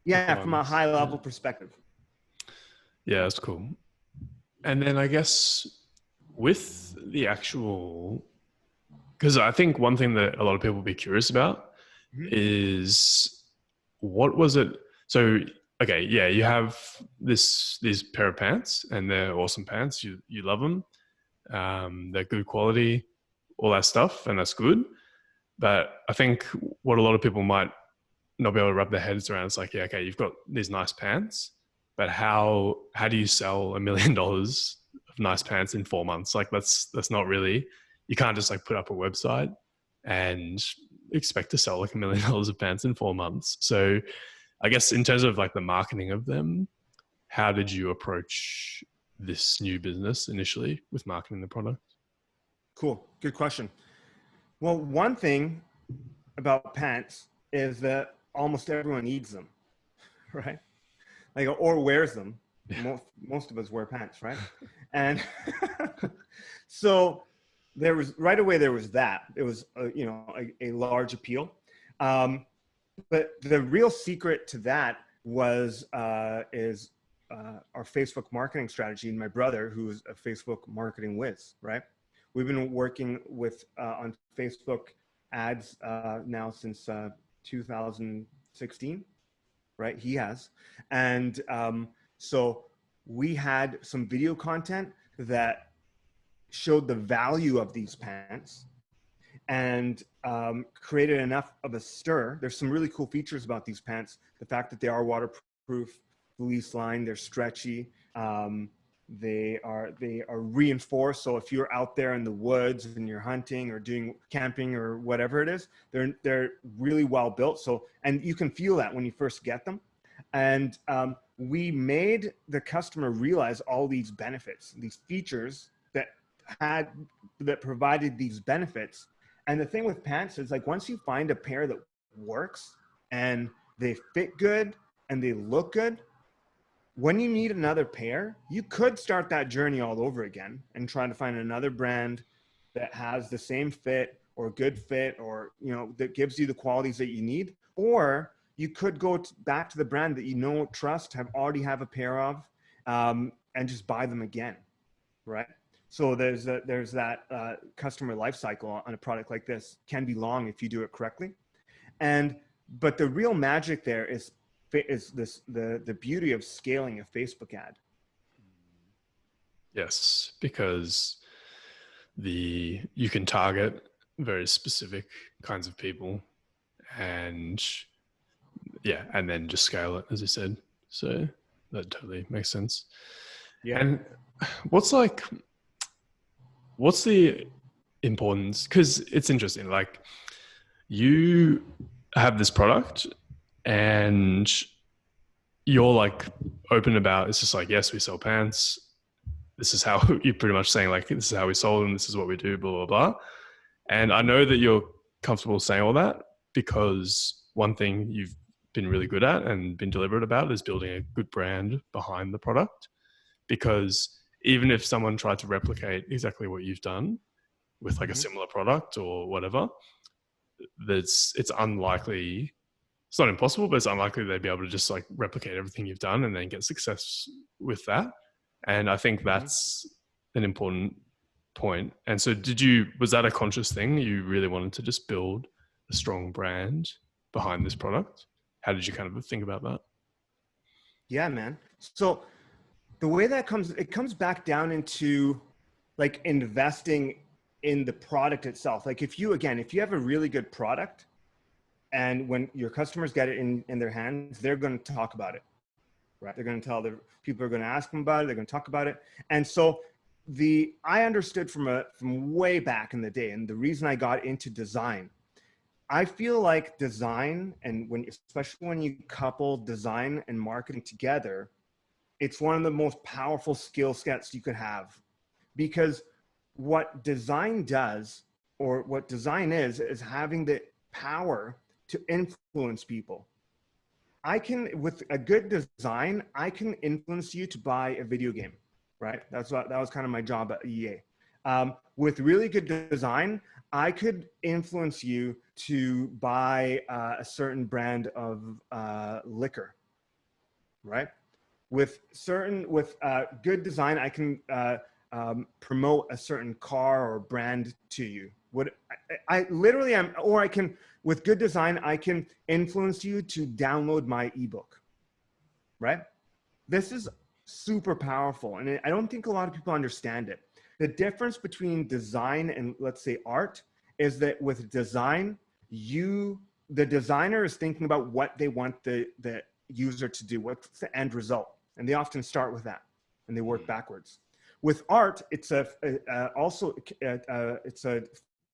Yeah, from a high level perspective. Yeah, that's cool. And then I guess with the actual, because I think one thing that a lot of people will be curious about is what was it? So, okay, yeah, you have these pair of pants and they're awesome pants. You love them. They're good quality, all that stuff, and that's good. But I think what a lot of people might not be able to wrap their heads around is like, yeah, okay, you've got these nice pants, but how do you sell $1 million of nice pants in 4 months? Like that's not really, you can't just like put up a website and expect to sell like $1 million of pants in 4 months. So I guess in terms of like the marketing of them, how did you approach this new business initially with marketing the product? Cool. Good question. Well, one thing about pants is that almost everyone needs them, right? Like, or wears them. Yeah. Most of us wear pants, right? And so there was right away, there was that. It was, a large appeal. But the real secret to that was, is our Facebook marketing strategy. And my brother, who's a Facebook marketing whiz, right? We've been working with on Facebook ads now since 2016, right? He has. And so we had some video content that showed the value of these pants and created enough of a stir. There's some really cool features about these pants. The fact that they are waterproof, fleece lined, they're stretchy. They are reinforced. So if you're out there in the woods and you're hunting or doing camping or whatever it is, they're really well built. So, and you can feel that when you first get them. And we made the customer realize all these benefits, these features that provided these benefits. And the thing with pants is like once you find a pair that works and they fit good and they look good, when you need another pair, you could start that journey all over again and try to find another brand that has the same fit or good fit, or, you know, that gives you the qualities that you need. Or you could go back to the brand that you know, trust, already have a pair of, and just buy them again, right? So there's that customer life cycle on a product like this can be long if you do it correctly. And but the real magic there is the beauty of scaling a Facebook ad. Yes, because you can target very specific kinds of people, and yeah, and then just scale it, as you said. So that totally makes sense. Yeah. And what's the importance? Because it's interesting. Like, you have this product and you're like open about, it's just like, yes, we sell pants. This is how you're pretty much saying, like, this is how we sold them. This is what we do, blah, blah, blah. And I know that you're comfortable saying all that because one thing you've been really good at and been deliberate about is building a good brand behind the product. Because even if someone tried to replicate exactly what you've done with like a similar product or whatever, it's unlikely. It's not impossible, but it's unlikely they'd be able to just like replicate everything you've done and then get success with that. And I think that's an important point. And so was that a conscious thing? You really wanted to just build a strong brand behind this product? How did you kind of think about that? Yeah, man. So the way that it comes back down into like investing in the product itself. Like if you have a really good product, and when your customers get it in their hands, they're going to talk about it, right? They're going to tell their people are going to ask them about it. They're going to talk about it. And so I understood from way back in the day, and the reason I got into design, I feel like design, and especially when you couple design and marketing together, it's one of the most powerful skill sets you could have. Because what design does, or what design is having the power to influence people. With a good design, I can influence you to buy a video game, right? That was kind of my job at EA. With really good design, I could influence you to buy a certain brand of liquor, right? With good design, I can promote a certain car or brand to you. I literally am, or I can, with good design, I can influence you to download my ebook, right? This is super powerful, and I don't think a lot of people understand it. The difference between design and, let's say, art is that with design, the designer is thinking about what they want the user to do, what's the end result, and they often start with that, and they work backwards. With art, it's also it's a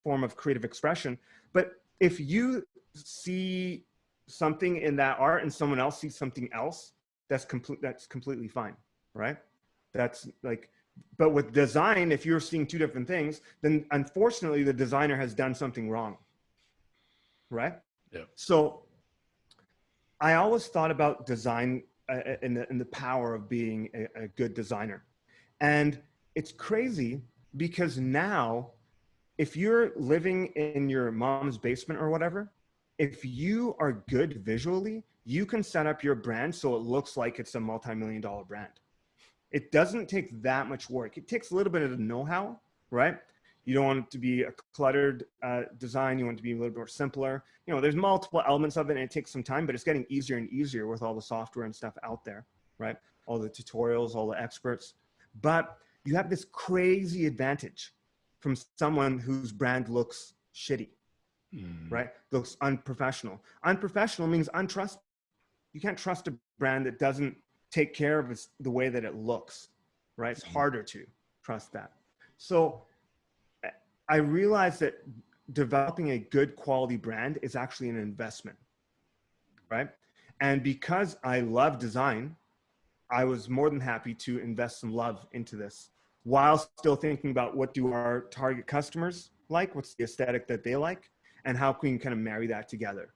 form of creative expression. But if you see something in that art and someone else sees something else, that's completely fine, right? That's like, but with design, if you're seeing two different things, then unfortunately the designer has done something wrong, right? Yeah. So I always thought about design in the power of being a good designer. And it's crazy because now, if you're living in your mom's basement or whatever, if you are good visually, you can set up your brand so it looks like it's a multi-million-dollar brand. It doesn't take that much work. It takes a little bit of know-how, right? You don't want it to be a cluttered design. You want it to be a little bit more simpler. You know, there's multiple elements of it, and it takes some time, but it's getting easier and easier with all the software and stuff out there, right? All the tutorials, all the experts. But you have this crazy advantage from someone whose brand looks shitty, right? Looks unprofessional. Unprofessional means untrust. You can't trust a brand that doesn't take care of the way that it looks, right? It's harder to trust that. So I realized that developing a good quality brand is actually an investment, right? And because I love design, I was more than happy to invest some love into this while still thinking about what do our target customers like, what's the aesthetic that they like, and how can we kind of marry that together.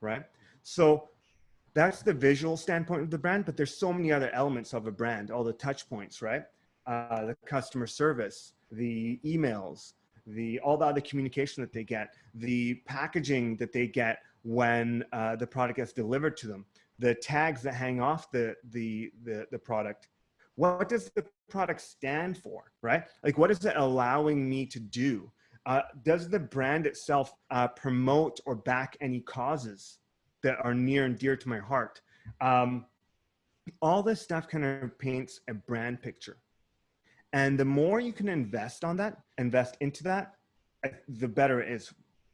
right? So that's the visual standpoint of the brand, but there's so many other elements of a brand, all the touch points, right? The customer service, the emails, all the other communication that they get, the packaging that they get when the product gets delivered to them, the tags that hang off the product. What does the product stand for, right? Like, what is it allowing me to do? Does the brand itself promote or back any causes that are near and dear to my heart? All this stuff kind of paints a brand picture. And the more you can invest into that, the better it is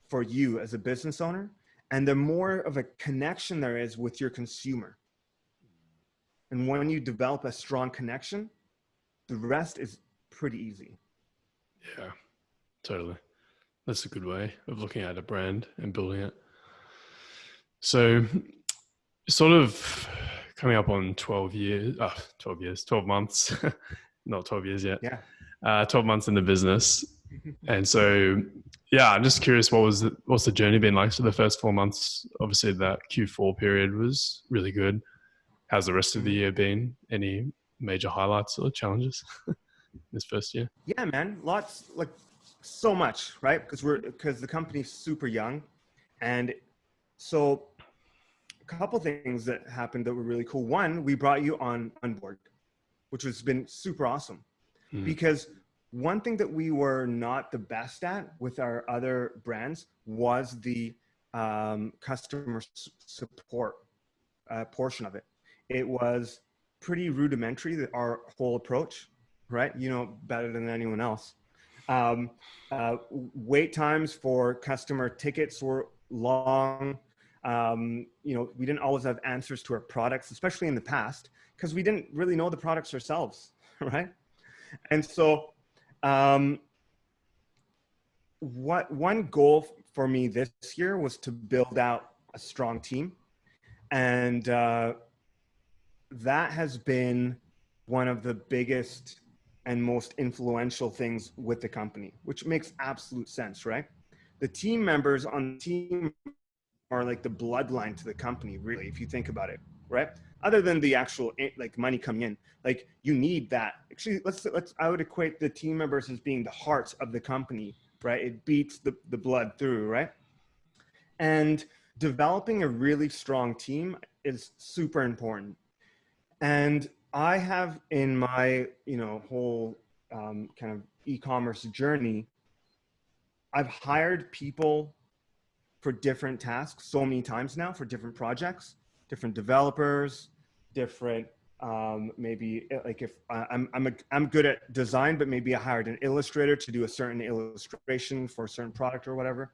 for you as a business owner. And the more of a connection there is with your consumer. And when you develop a strong connection, the rest is pretty easy. Yeah, totally. That's a good way of looking at a brand and building it. So, sort of coming up on 12 years, 12 months, not 12 years yet, Yeah. 12 months in the business. And so, yeah, I'm just curious, what's the journey been like? So the first 4 months, obviously that Q4 period was really good. How's the rest of the year been? Any major highlights or challenges this first year? Yeah, man, lots, like so much, right? Because the company's super young, and so a couple things that happened that were really cool. One, we brought you on board, which has been super awesome, because one thing that we were not the best at with our other brands was the customer support portion of it. It was pretty rudimentary, our whole approach, right? You know better than anyone else. Wait times for customer tickets were long. We didn't always have answers to our products, especially in the past, because we didn't really know the products ourselves, right? And so, one goal for me this year was to build out a strong team, and that has been one of the biggest and most influential things with the company, which makes absolute sense, right? The team members on the team are like the bloodline to the company, really, if you think about it, right? Other than the actual like money coming in, like you need that. Actually, I would equate the team members as being the heart of the company, right? It beats the blood through, right? And developing a really strong team is super important. And I have in my, whole kind of e-commerce journey, I've hired people for different tasks so many times now for different projects, different developers, different maybe like if I'm good at design, but maybe I hired an illustrator to do a certain illustration for a certain product or whatever.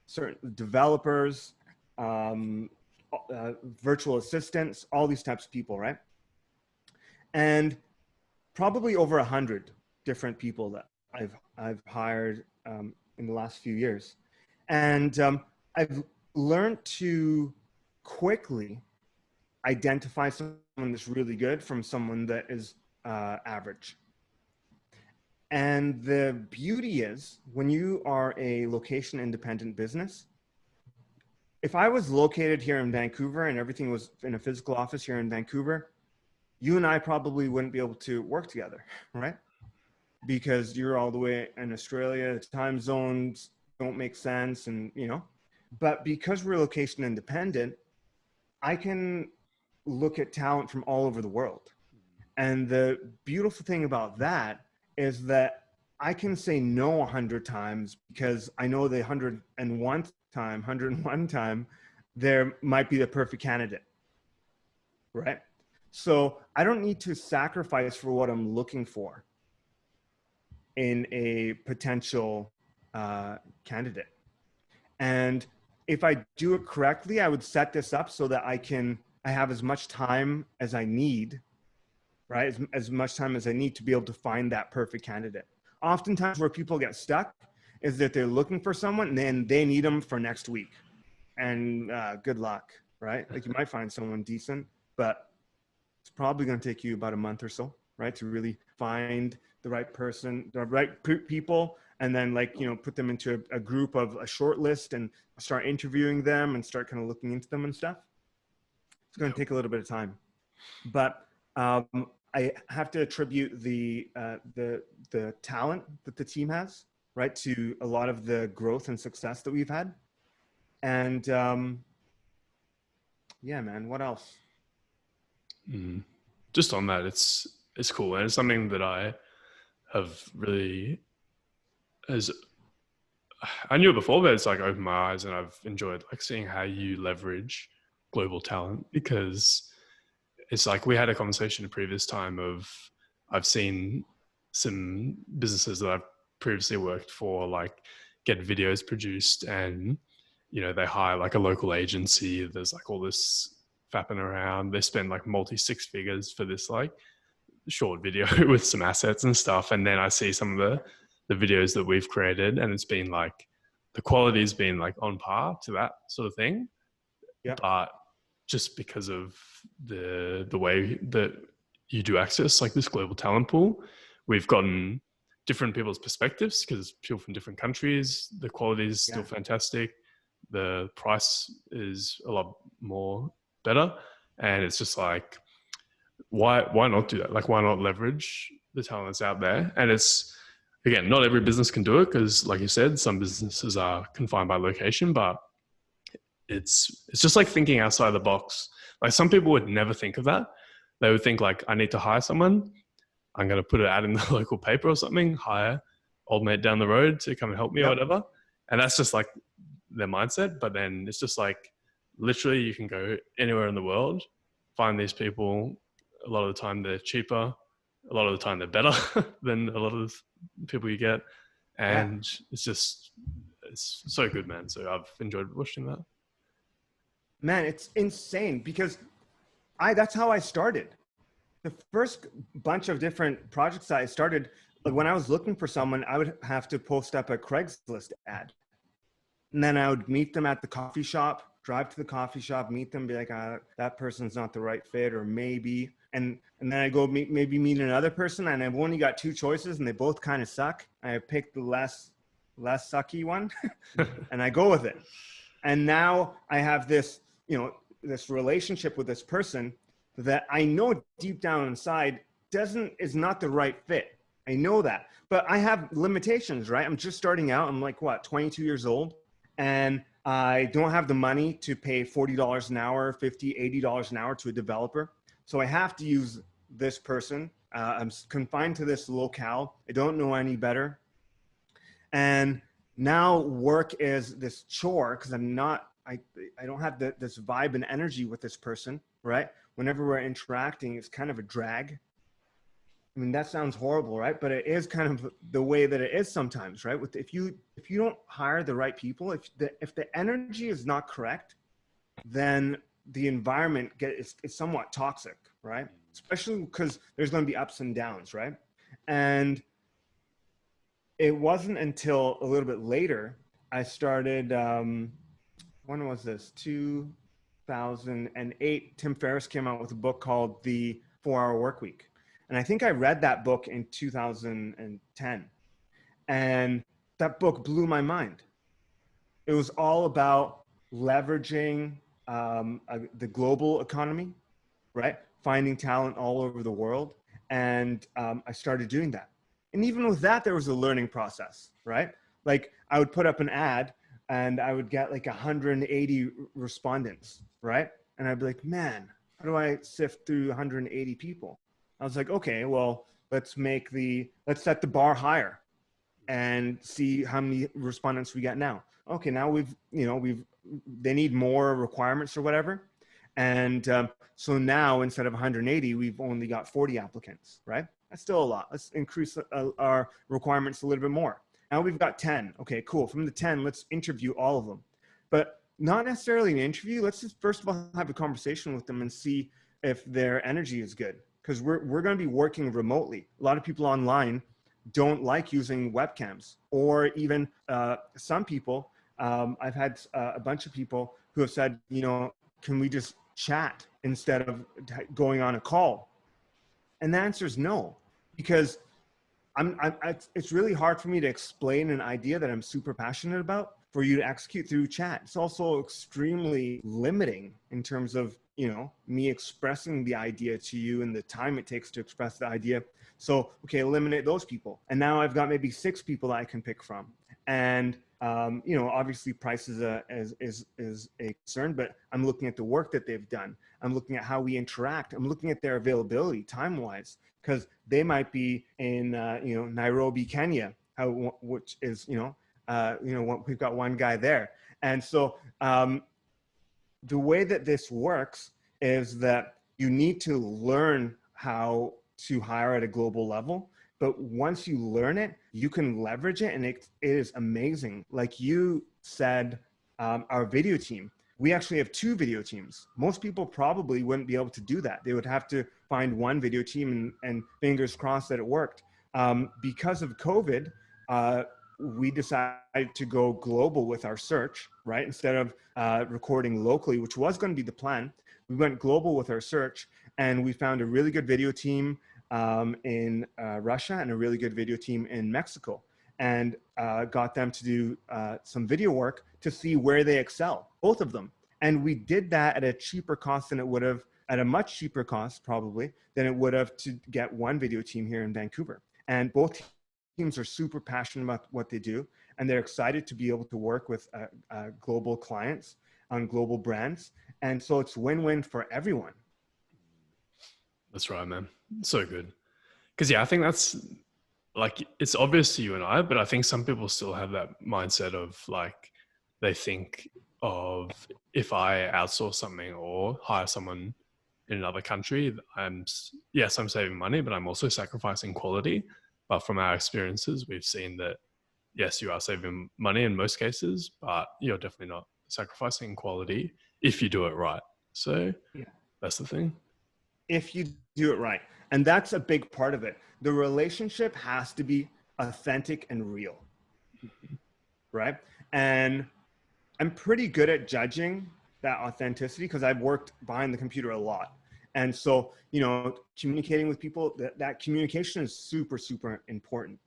Certain developers, virtual assistants, all these types of people, right? And probably over 100 different people that I've hired in the last few years, and I've learned to quickly identify someone that's really good from someone that is average. And the beauty is when you are a location independent business, if I was located here in Vancouver and everything was in a physical office here in Vancouver, you and I probably wouldn't be able to work together, right? Because you're all the way in Australia, time zones don't make sense, and but because we're location independent, I can look at talent from all over the world. And the beautiful thing about that is that I can say no 100 times because I know the 101 time, there might be the perfect candidate, right? So I don't need to sacrifice for what I'm looking for in a potential candidate. And if I do it correctly, I would set this up so that I have as much time as I need, right? As much time as I need to be able to find that perfect candidate. Oftentimes where people get stuck is that they're looking for someone and then they need them for next week. And good luck, right? Like you might find someone decent, but it's probably going to take you about a month or so, right? To really find the right person, the right people and then like, put them into a group of a short list and start interviewing them and start kind of looking into them and stuff. It's going to take a little bit of time, but I have to attribute the talent that the team has, right, to a lot of the growth and success that we've had. And yeah, man, what else? Just on that, it's cool, and it's something that I have really as I knew it before, but it's like opened my eyes, and I've enjoyed like seeing how you leverage global talent, because it's like we had a conversation a previous time of I've seen some businesses that I've previously worked for like get videos produced, and they hire like a local agency. There's like all this fapping around. They spend like multi six figures for this like short video with some assets and stuff. And then I see some of the videos that we've created, and it's been like the quality's been like on par to that sort of thing. Yeah. But just because of the way that you do access like this global talent pool, we've gotten different people's perspectives, because people from different countries, the quality is still fantastic. The price is a lot more better. And it's just like, why not do that? Like, why not leverage the talent that's out there? And it's, again, not every business can do it, because like you said, some businesses are confined by location, but it's just like thinking outside the box. Like, some people would never think of that. They would think like, I need to hire someone. I'm going to put it out in the local paper or something, hire old mate down the road to come and help me or whatever. And that's just like their mindset. But then it's just like, literally you can go anywhere in the world, find these people. A lot of the time they're cheaper. A lot of the time they're better than a lot of the people you get. And it's so good, man. So I've enjoyed watching that. Man, it's insane, because that's how I started. The first bunch of different projects I started, like when I was looking for someone, I would have to post up a Craigslist ad. And then I would meet them at the coffee shop, drive to the coffee shop, meet them, be like, that person's not the right fit, or maybe. And then I go maybe meet another person, and I've only got two choices and they both kind of suck. I pick the less sucky one and I go with it. And now I have this, this relationship with this person that I know deep down inside is not the right fit. I know that, but I have limitations, right? I'm just starting out. I'm like, 22 years old, and I don't have the money to pay $40 an hour, $50, $80 an hour to a developer. So I have to use this person. I'm confined to this locale. I don't know any better. And now work is this chore, because I don't have this vibe and energy with this person, right? Whenever we're interacting, it's kind of a drag. I mean, that sounds horrible, right? But it is kind of the way that it is sometimes, right? If you don't hire the right people, if the energy is not correct, then the environment is somewhat toxic, right? Especially because there's going to be ups and downs, right? And it wasn't until a little bit later I started. When was this? 2008. Tim Ferriss came out with a book called The 4-Hour Workweek. And I think I read that book in 2010. And that book blew my mind. It was all about leveraging the global economy, right? Finding talent all over the world. And I started doing that. And even with that, there was a learning process, right? Like, I would put up an ad and I would get like 180 respondents, right? And I'd be like, man, how do I sift through 180 people? I was like, okay, well, let's set the bar higher and see how many respondents we get now. Okay, now they need more requirements or whatever. And so now instead of 180, we've only got 40 applicants, right? That's still a lot. Let's increase our requirements a little bit more. Now we've got 10. Okay, cool. From the 10, let's interview all of them. But not necessarily an interview. Let's just first of all have a conversation with them and see if their energy is good. Because we're going to be working remotely. A lot of people online don't like using webcams, or even some people. I've had a bunch of people who have said, can we just chat instead of going on a call? And the answer is no, because it's really hard for me to explain an idea that I'm super passionate about for you to execute through chat. It's also extremely limiting in terms of, you know, me expressing the idea to you and the time it takes to express the idea. So, okay, eliminate those people. And now I've got maybe 6 people that I can pick from. And, you know, obviously price is a concern, but I'm looking at the work that they've done. I'm looking at how we interact. I'm looking at their availability time-wise, because they might be in, you know, Nairobi, Kenya, which is, you know, we've got one guy there. And so the way that this works is that you need to learn how to hire at a global level. But once you learn it, you can leverage it, and it is amazing. Like you said, our video team, we actually have 2 video teams. Most people probably wouldn't be able to do that. They would have to find one video team and fingers crossed that it worked. Because of COVID, we decided to go global with our search, right? Instead of recording locally, which was going to be the plan, we went global with our search, and we found a really good video team in Russia and a really good video team in Mexico, and got them to do some video work to see where they excel, both of them. And we did that at a cheaper cost than it would have, at a much cheaper cost probably, than it would have to get one video team here in Vancouver. And both teams are super passionate about what they do, and they're excited to be able to work with global clients on global brands. And so it's win-win for everyone. That's right, man. So good. Because yeah, I think that's like, it's obvious to you and I, but I think some people still have that mindset of like, they think of, if I outsource something or hire someone in another country, yes, I'm saving money, but I'm also sacrificing quality. But from our experiences, we've seen that yes, you are saving money in most cases, but you're definitely not sacrificing quality if you do it right. So Yeah. that's the thing. If you do it right. And that's a big part of it. The relationship has to be authentic and real, right? And I'm pretty good at judging that authenticity because I've worked behind the computer a lot. And so, you know, communicating with people, that communication is super, super important.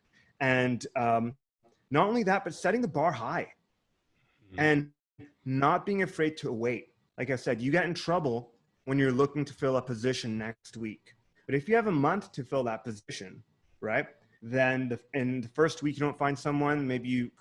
And not only that, but setting the bar high and not being afraid to wait. Like I said, you get in trouble when you're looking to fill a position next week. But if you have a month to fill that position, right? Then in the first week you don't find someone, maybe you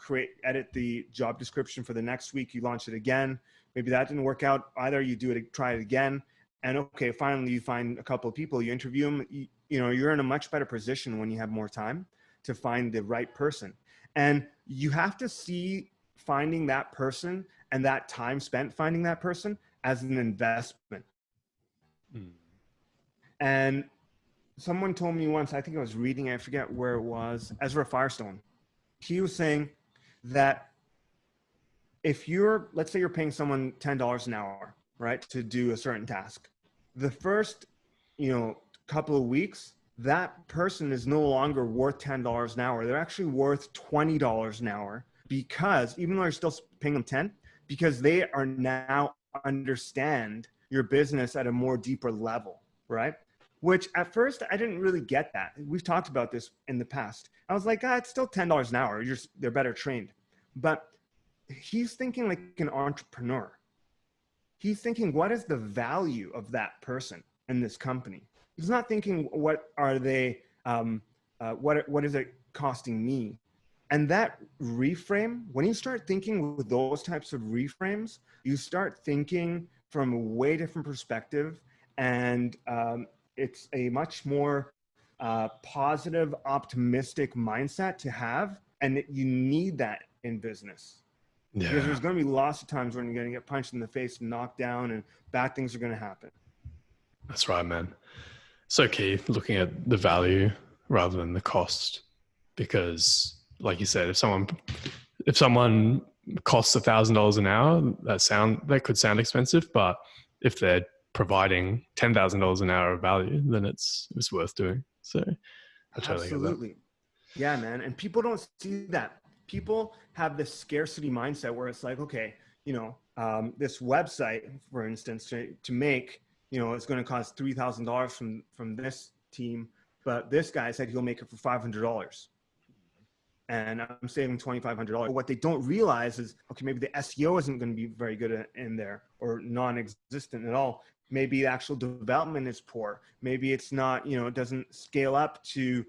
edit the job description for the next week, you launch it again. Maybe that didn't work out either. You try it again. And okay, finally you find a couple of people, you interview them, you know, you're in a much better position when you have more time to find the right person. And you have to see finding that person and that time spent finding that person as an investment. And someone told me once, I think I was reading, I forget where it was, Ezra Firestone. He was saying that if let's say you're paying someone $10 an hour, right, to do a certain task, the first, you know, couple of weeks, that person is no longer worth $10 an hour. They're actually worth $20 an hour, because even though you're still paying them 10, because they are now understand your business at a more deeper level, right? Which at first I didn't really get that. We've talked about this in the past. I was like, it's still $10 an hour. They're better trained. But he's thinking like an entrepreneur. He's thinking, what is the value of that person in this company? He's not thinking, what are they, what is it costing me? And that reframe, when you start thinking with those types of reframes, you start thinking from a way different perspective. And it's a much more positive, optimistic mindset to have. And you need that in business. Yeah. Because there's going to be lots of times when you're going to get punched in the face and knocked down, and bad things are going to happen. That's right, man. So key looking at the value rather than the cost, because like you said, if someone costs $1,000 an hour, that could sound expensive, but if they're providing $10,000 an hour of value, then it's worth doing. So I totally get that. Yeah, man. And people don't see that. People have this scarcity mindset where it's like, okay, you know, this website, for instance, to make, you know, it's going to cost $3,000 from this team, but this guy said he'll make it for $500. And I'm saving $2,500. What they don't realize is, okay, maybe the SEO isn't going to be very good in there or non-existent at all. Maybe the actual development is poor. Maybe it's not, it doesn't scale up to,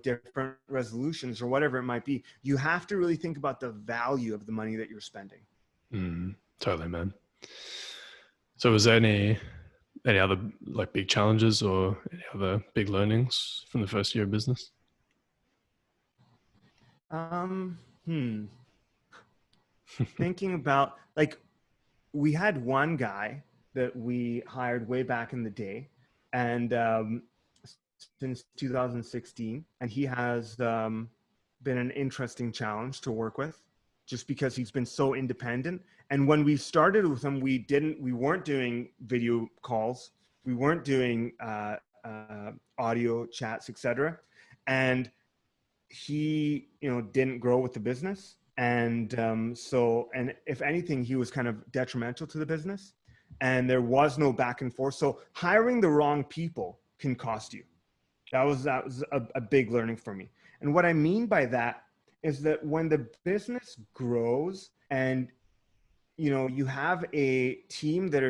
different resolutions or whatever it might be. You have to really think about the value of the money that you're spending. Totally, man. So was there any other like big challenges or any other big learnings from the first year of business? Thinking about, like, we had one guy that we hired way back in the day, and since 2016, and he has been an interesting challenge to work with, just because he's been so independent. And when we started with him, we weren't doing video calls, we weren't doing audio chats, etc. And he, didn't grow with the business. And and if anything, he was kind of detrimental to the business, and there was no back and forth. So hiring the wrong people can cost you. That was a big learning for me. And what I mean by that is that when the business grows and you have a team that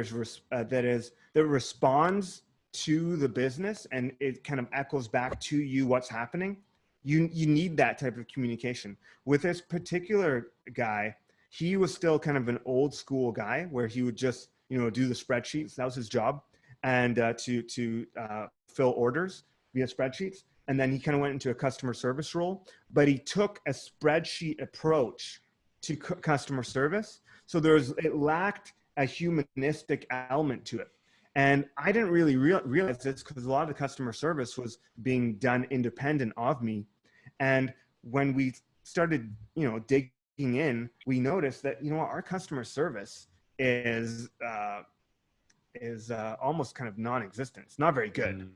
responds to the business, and it kind of echoes back to you what's happening. You need that type of communication. With this particular guy, he was still kind of an old school guy where he would just do the spreadsheets. That was his job, and to fill orders via spreadsheets. And then he kind of went into a customer service role, but he took a spreadsheet approach to customer service. So it lacked a humanistic element to it. And I didn't really realize this because a lot of the customer service was being done independent of me. And when we started, digging in, we noticed that, our customer service is almost kind of non-existent. It's not very good,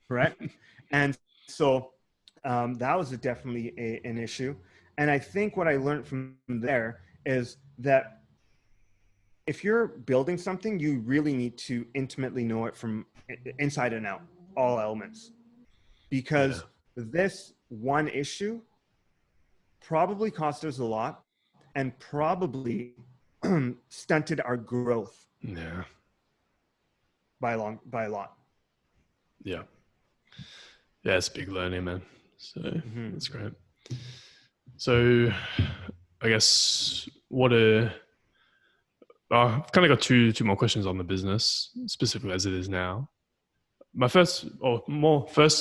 right? And so that was definitely an issue. And I think what I learned from there is that if you're building something, you really need to intimately know it from inside and out, all elements, because this one issue probably cost us a lot and probably stunted our growth. Yeah. By a lot. Yeah. Yeah, it's big learning, man. So that's great. So I guess I've kind of got two more questions on the business, specifically as it is now. My first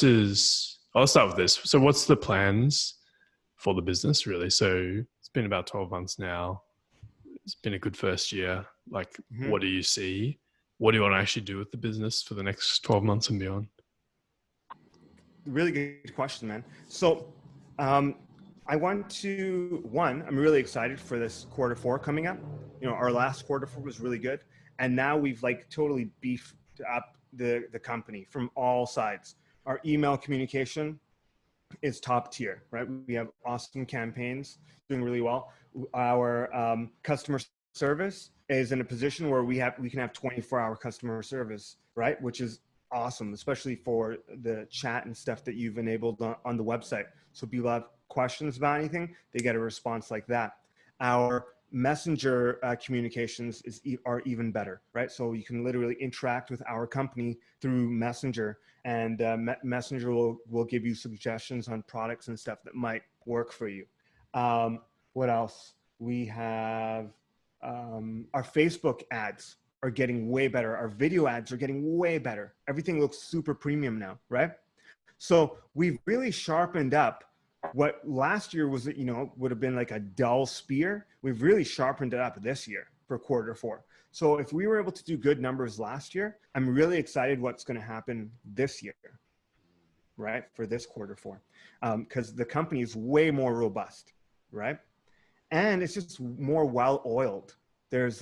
is, I'll start with this. So what's the plans for the business, really? So it's been about 12 months now. It's been a good first year. Like, what do you see? What do you want to actually do with the business for the next 12 months and beyond? Really good question, man. So I want to, I'm really excited for this Q4 coming up. Our last Q4 was really good. And now we've totally beefed up the company from all sides. Our email communication is top tier, right? We have awesome campaigns doing really well. Our customer service is in a position where we can have 24-hour customer service, right? Which is awesome, especially for the chat and stuff that you've enabled on the website. So people have questions about anything, they get a response like that. Our messenger communications are even better, right? So you can literally interact with our company through Messenger, and Messenger will give you suggestions on products and stuff that might work for you. What else? We have our Facebook ads are getting way better. Our video ads are getting way better. Everything looks super premium now, right? So we've really sharpened up what last year was, would have been like a dull spear. We've really sharpened it up this year for Q4. So if we were able to do good numbers last year, I'm really excited what's going to happen this year, right? For this Q4, because the company is way more robust, right? And it's just more well-oiled. There's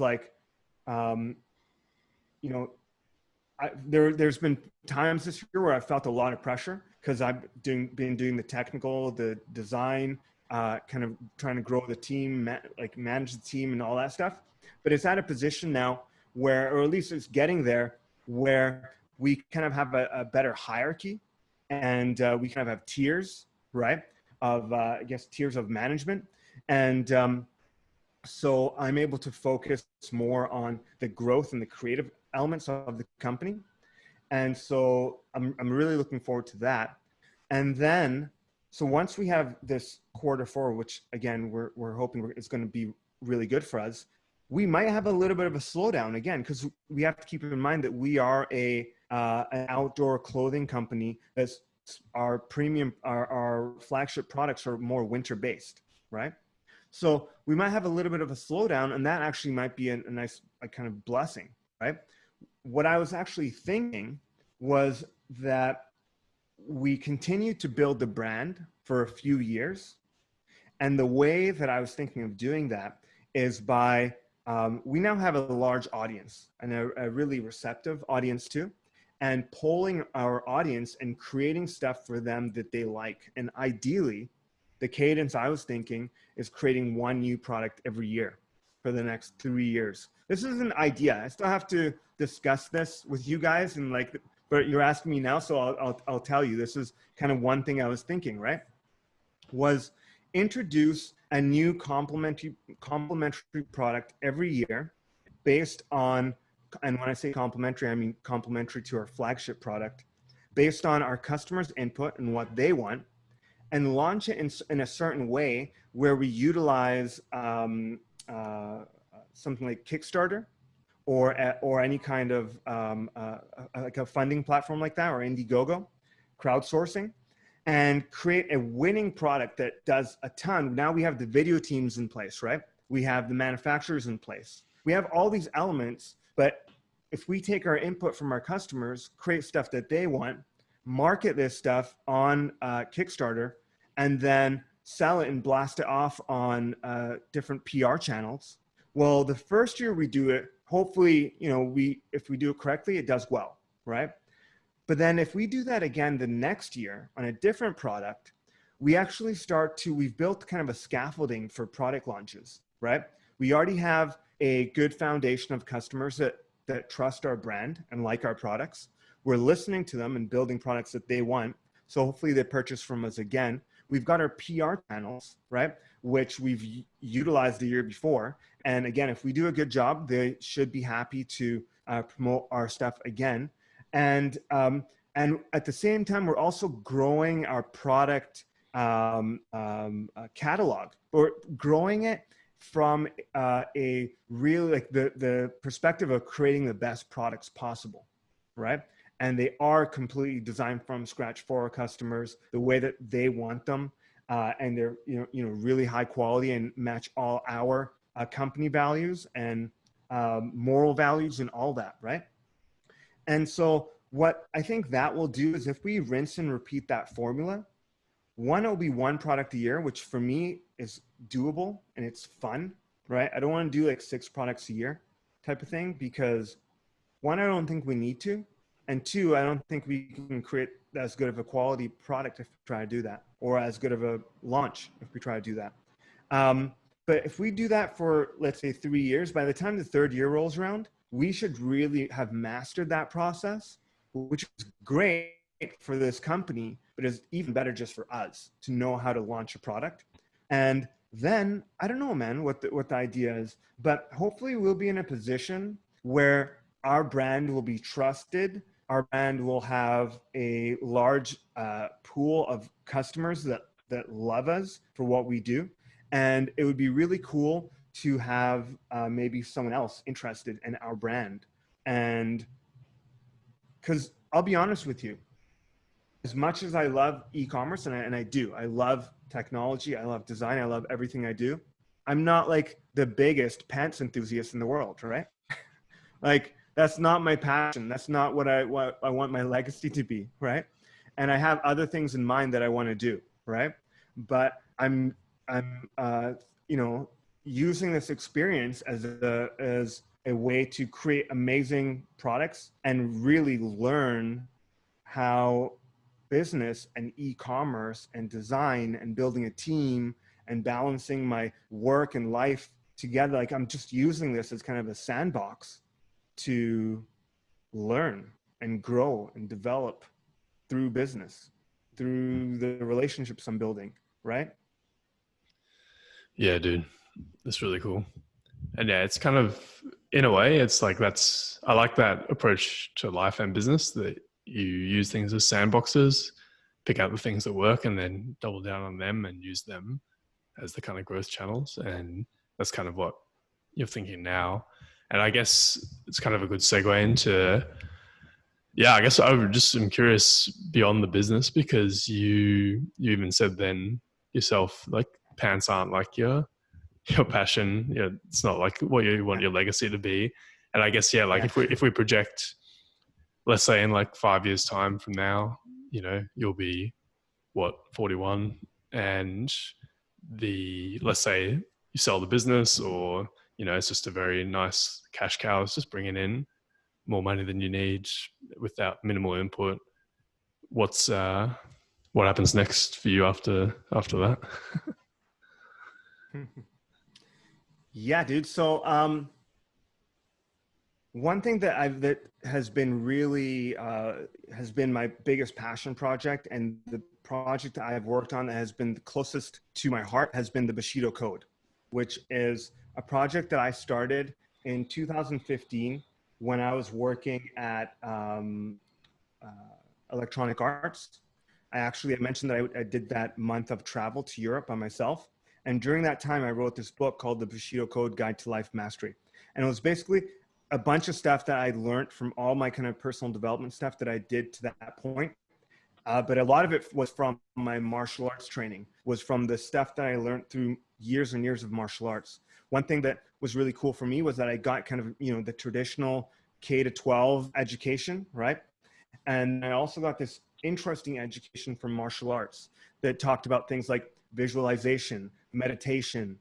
there's been times this year where I felt a lot of pressure because I've been doing the technical, the design, kind of trying to grow the team, manage the team and all that stuff. But it's at a position now where, or at least it's getting there, where we kind of have a better hierarchy, and we kind of have tiers, right? Of I guess tiers of management, and so I'm able to focus more on the growth and the creative elements of the company. And so I'm really looking forward to that. And then, so once we have this quarter four, which again, we're hoping it's going to be really good for us, we might have a little bit of a slowdown again, because we have to keep in mind that we are an outdoor clothing company. That's our premium, our flagship products are more winter based, right? So we might have a little bit of a slowdown, and that actually might be a nice kind of blessing, right? What I was actually thinking was that we continue to build the brand for a few years. And the way that I was thinking of doing that is by, we now have a large audience and a really receptive audience too, and polling our audience and creating stuff for them that they like. And ideally, the cadence I was thinking is creating one new product every year for the next 3 years. This is an idea. I still have to discuss this with you guys, and like, but you're asking me now, so I'll tell you. This is kind of one thing I was thinking, right? Was introduce a new complementary product every year based on, and when I say complementary, I mean complementary to our flagship product, based on our customers' input and what they want, and launch it in a certain way where we utilize something like Kickstarter or any kind of like a funding platform like that, or Indiegogo, crowdsourcing, and create a winning product that does a ton. Now we have the video teams in place, right? We have the manufacturers in place. We have all these elements, but if we take our input from our customers, create stuff that they want, market this stuff on Kickstarter, and then sell it and blast it off on different PR channels. Well, the first year we do it, hopefully, if we do it correctly, it does well, right? But then if we do that again the next year on a different product, we actually we've built kind of a scaffolding for product launches, right? We already have a good foundation of customers that trust our brand and like our products. We're listening to them and building products that they want. So hopefully they purchase from us again. We've got our PR channels, right? Which we've utilized the year before. And again, if we do a good job, they should be happy to promote our stuff again. And at the same time, we're also growing our product catalog, or growing it from a really like the perspective of creating the best products possible, right? And they are completely designed from scratch for our customers, the way that they want them, and they're really high quality and match all our company values and moral values and all that, right? And so what I think that will do is, if we rinse and repeat that formula, it'll be one product a year, which for me is doable and it's fun, right? I don't want to do like 6 products a year type of thing, because one, I don't think we need to. And two, I don't think we can create as good of a quality product if we try to do that, or as good of a launch if we try to do that. But if we do that for, let's say, 3 years, by the time the 3rd year rolls around, we should really have mastered that process, which is great for this company, but is even better just for us to know how to launch a product. And then, I don't know, man, what the idea is, but hopefully we'll be in a position where our brand will be trusted. Our brand will have a large pool of customers that love us for what we do. And it would be really cool to have maybe someone else interested in our brand. And because I'll be honest with you, as much as I love e-commerce, and I do, I love technology, I love design, I love everything I do, I'm not like the biggest pants enthusiast in the world, right? Like, that's not my passion. That's not what I want my legacy to be, right? And I have other things in mind that I want to do, right? But I'm using this experience as a way to create amazing products and really learn how business and e-commerce and design and building a team and balancing my work and life together. Like, I'm just using this as kind of a sandbox to learn and grow and develop through business. through the relationships I'm building, right? Yeah, dude, that's really cool. And yeah, it's kind of, in a way, it's like that's, I like that approach to life and business, that you use things as sandboxes, pick out the things that work, and then double down on them and use them as the kind of growth channels. And that's kind of what you're thinking now. And I guess it's kind of a good segue into, yeah, I guess I would just am curious beyond the business, because you even said then yourself, like, pants aren't like your passion. You know, it's not like what you want Yeah. your legacy to be. And I guess, yeah, like Yeah. if we project, let's say in like 5 years time from now, you know, you'll be what, 41, and the, let's say you sell the business, or you know, it's just a very nice cash cow, it's just bringing in more money than you need without minimal input. What's what happens next for you after that? Yeah, dude. So, one thing that has been really has been my biggest passion project, and the project that I have worked on that has been the closest to my heart, has been the Bushido Code, which is a project that I started in 2015 when I was working at uh, Electronic Arts. I mentioned that I did that month of travel to Europe by myself. And during that time, I wrote this book called The Bushido Code Guide to Life Mastery. And it was basically a bunch of stuff that I learned from all my kind of personal development stuff that I did to that point. But a lot of it was from my martial arts training, was from the stuff that I learned through years and years of martial arts. One thing that was really cool for me was that I got kind of, the traditional K to 12 education, right? And I also got this interesting education from martial arts that talked about things like visualization, meditation,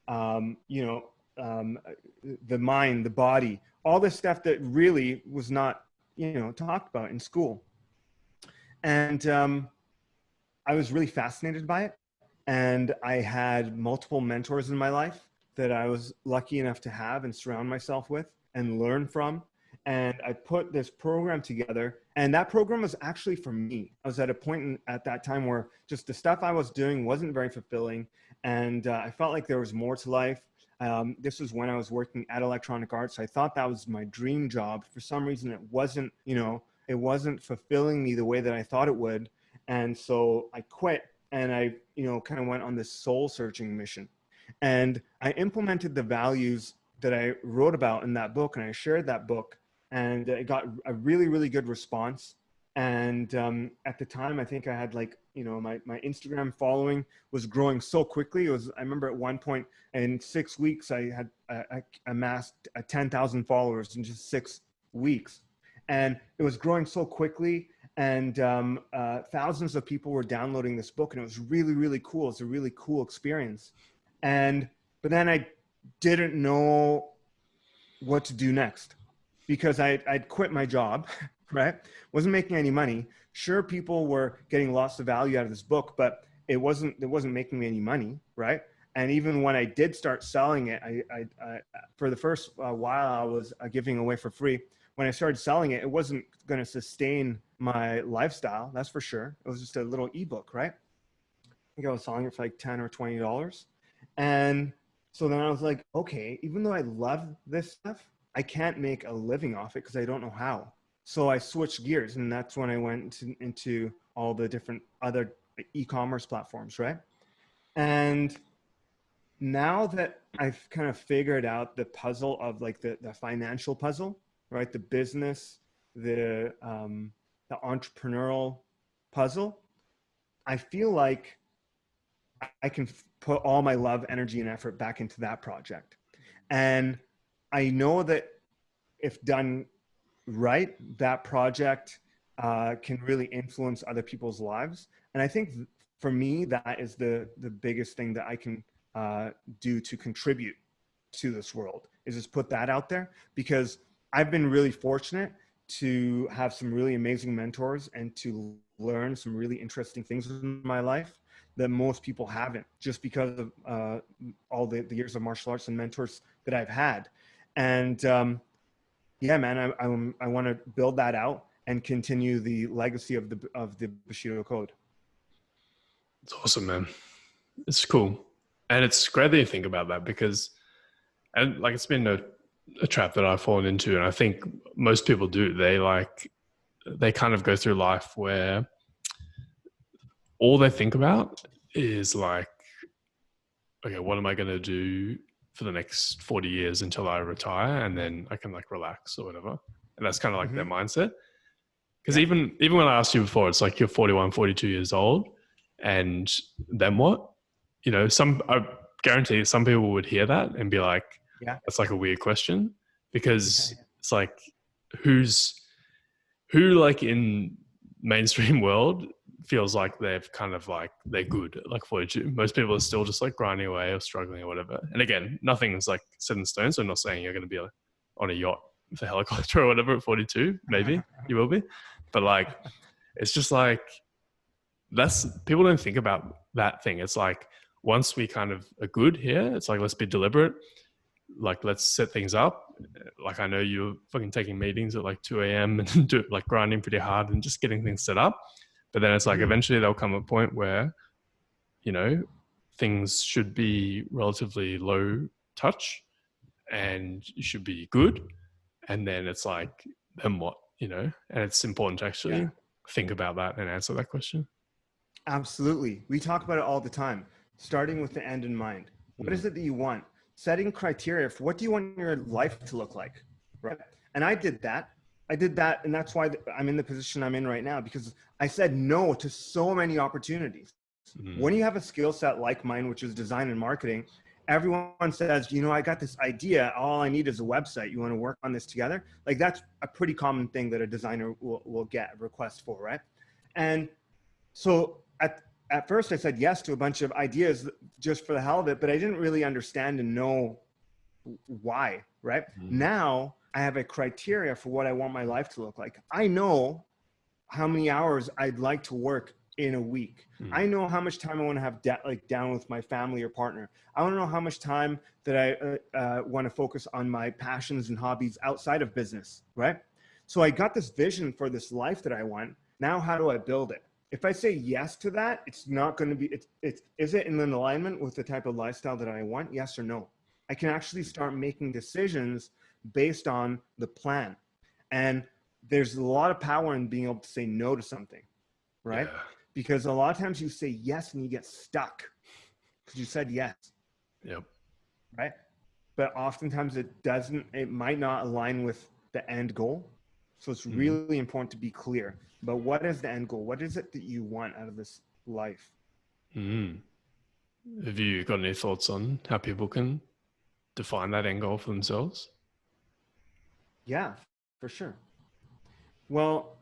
um, you know, um, the mind, the body, all this stuff that really was not, talked about in school. And I was really fascinated by it. And I had multiple mentors in my life that I was lucky enough to have and surround myself with and learn from. And I put this program together, and that program was actually for me. I was at a point at that time where just the stuff I was doing wasn't very fulfilling, and I felt like there was more to life. This was when I was working at Electronic Arts. I thought that was my dream job. For some reason, it wasn't. It wasn't fulfilling me the way that I thought it would, and so I quit. And I, kind of went on this soul searching mission, and I implemented the values that I wrote about in that book, and I shared that book, and it got a really, really good response. And at the time, I think I had like, my Instagram following was growing so quickly. I remember at one point in 6 weeks, I amassed 10,000 followers in just 6 weeks. And it was growing so quickly. And thousands of people were downloading this book, and it was really, really cool. It's a really cool experience. But then I didn't know what to do next, because I'd quit my job, right? Wasn't making any money. Sure, people were getting lots of value out of this book, but it wasn't making me any money, right? And even when I did start selling it, I for the first while I was giving away for free. When I started selling it, it wasn't going to sustain my lifestyle, that's for sure. It was just a little ebook, right? I think I was selling it for like $10 or $20, and so then I was like, okay, even though I love this stuff, I can't make a living off it because I don't know how. So I switched gears, and that's when I went into all the different other e-commerce platforms, right? And now that I've kind of figured out the puzzle of like the financial puzzle, right? The business, the entrepreneurial puzzle, I feel like I can put all my love, energy, and effort back into that project. And I know that if done right, that project can really influence other people's lives. And I think for me, that is the biggest thing that I can do to contribute to this world, is just put that out there, because I've been really fortunate to have some really amazing mentors and to learn some really interesting things in my life that most people haven't, just because of all the years of martial arts and mentors that I've had. And yeah, man, I want to build that out and continue the legacy of the Bushido Code. It's awesome, man. It's cool. And it's great that you think about that because, and like, it's been a trap that I've fallen into. And I think most people do. They kind of go through life where all they think about is like, okay, what am I going to do for the next 40 years until I retire? And then I can like relax or whatever. And that's kind of like their Mm-hmm. mindset. Because Yeah. even when I asked you before, it's like you're 41, 42 years old, and then what? I guarantee some people would hear that and be like, Yeah. "That's like a weird question," Yeah. because it's like, who's who like in mainstream world feels like they've kind of like they're good at like 42. Most people are still just like grinding away or struggling or whatever. And again, nothing's like set in stone. So I'm not saying you're going to be on a yacht with a helicopter or whatever at 42. Maybe you will be, but like it's just like that's people don't think about that thing. It's like once we kind of are good here, it's like let's be deliberate. Like let's set things up. Like I know you're fucking taking meetings at like 2 a.m. and do like grinding pretty hard and just getting things set up. But then it's like Mm-hmm. eventually there'll come a point where, you know, things should be relatively low touch and you should be good. And then it's like, then what, And it's important to Yeah. actually think about that and answer that question. Absolutely. We talk about it all the time, starting with the end in mind. What Mm. is it that you want? Setting criteria for what do you want your life to look like, right? And I did that. I did that, and that's why I'm in the position I'm in right now because I said no to so many opportunities. When Mm. you have a skill set like mine, which is design and marketing, everyone says, I got this idea. All I need is a website. You want to work on this together? Like that's a pretty common thing that a designer will get a request for, right? And so at first I said yes to a bunch of ideas just for the hell of it, but I didn't really understand and know why, right? Mm. Now I have a criteria for what I want my life to look like. I know how many hours I'd like to work in a week. Mm. I know how much time I want to have down with my family or partner. I want to know how much time that I want to focus on my passions and hobbies outside of business, right? So I got this vision for this life that I want. Now, how do I build it? If I say yes to that, it's not going to be, is it in alignment with the type of lifestyle that I want? Yes or no? I can actually start making decisions based on the plan. And there's a lot of power in being able to say no to something, right? Yeah. Because a lot of times you say yes and you get stuck because you said yes, Yep. right? But oftentimes it might not align with the end goal. So it's Mm. really important to be clear. But what is the end goal? What is it that you want out of this life? Mm. Have you got any thoughts on how people can define that end goal for themselves? Yeah, for sure. Well,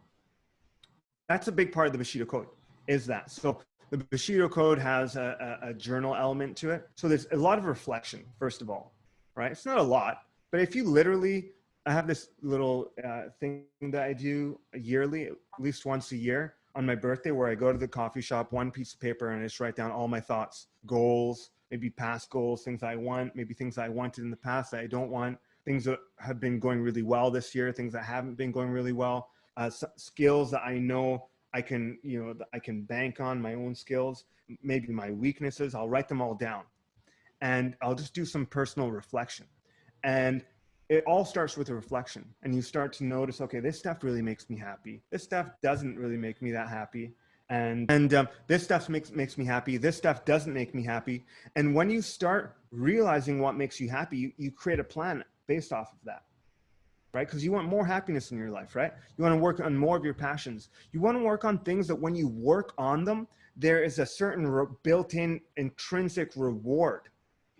that's a big part of the Bushido Code is that. So the Bushido Code has a journal element to it. So there's a lot of reflection, first of all, right? It's not a lot, but if you literally, I have this little thing that I do yearly, at least once a year on my birthday, where I go to the coffee shop, one piece of paper, and I just write down all my thoughts, goals, maybe past goals, things I want, maybe things I wanted in the past that I don't want, things that have been going really well this year, things that haven't been going really well, skills that I know I can, that I can bank on, my own skills, maybe my weaknesses. I'll write them all down and I'll just do some personal reflection. And it all starts with a reflection, and you start to notice, okay, this stuff really makes me happy. This stuff doesn't really make me that happy. And this stuff makes me happy. This stuff doesn't make me happy. And when you start realizing what makes you happy, you create a plan based off of that, right? Because you want more happiness in your life, right? You want to work on more of your passions. You want to work on things that when you work on them, there is a certain built-in intrinsic reward,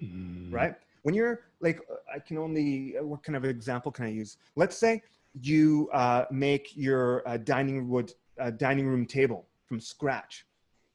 Mm. right? When you're like, I can only, what kind of example can I use? Let's say you make your dining room table from scratch.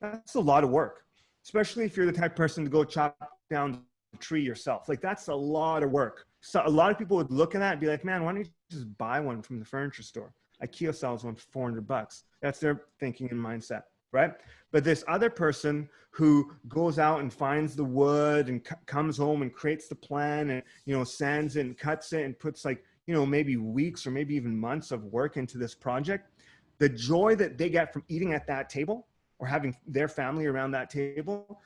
That's a lot of work, especially if you're the type of person to go chop down the tree yourself. Like that's a lot of work. So a lot of people would look at that and be like, man, why don't you just buy one from the furniture store? IKEA sells one for $400. That's their thinking and mindset, right? But this other person who goes out and finds the wood and comes home and creates the plan and, sands it and cuts it and puts like, maybe weeks or maybe even months of work into this project, the joy that they get from eating at that table or having their family around that table,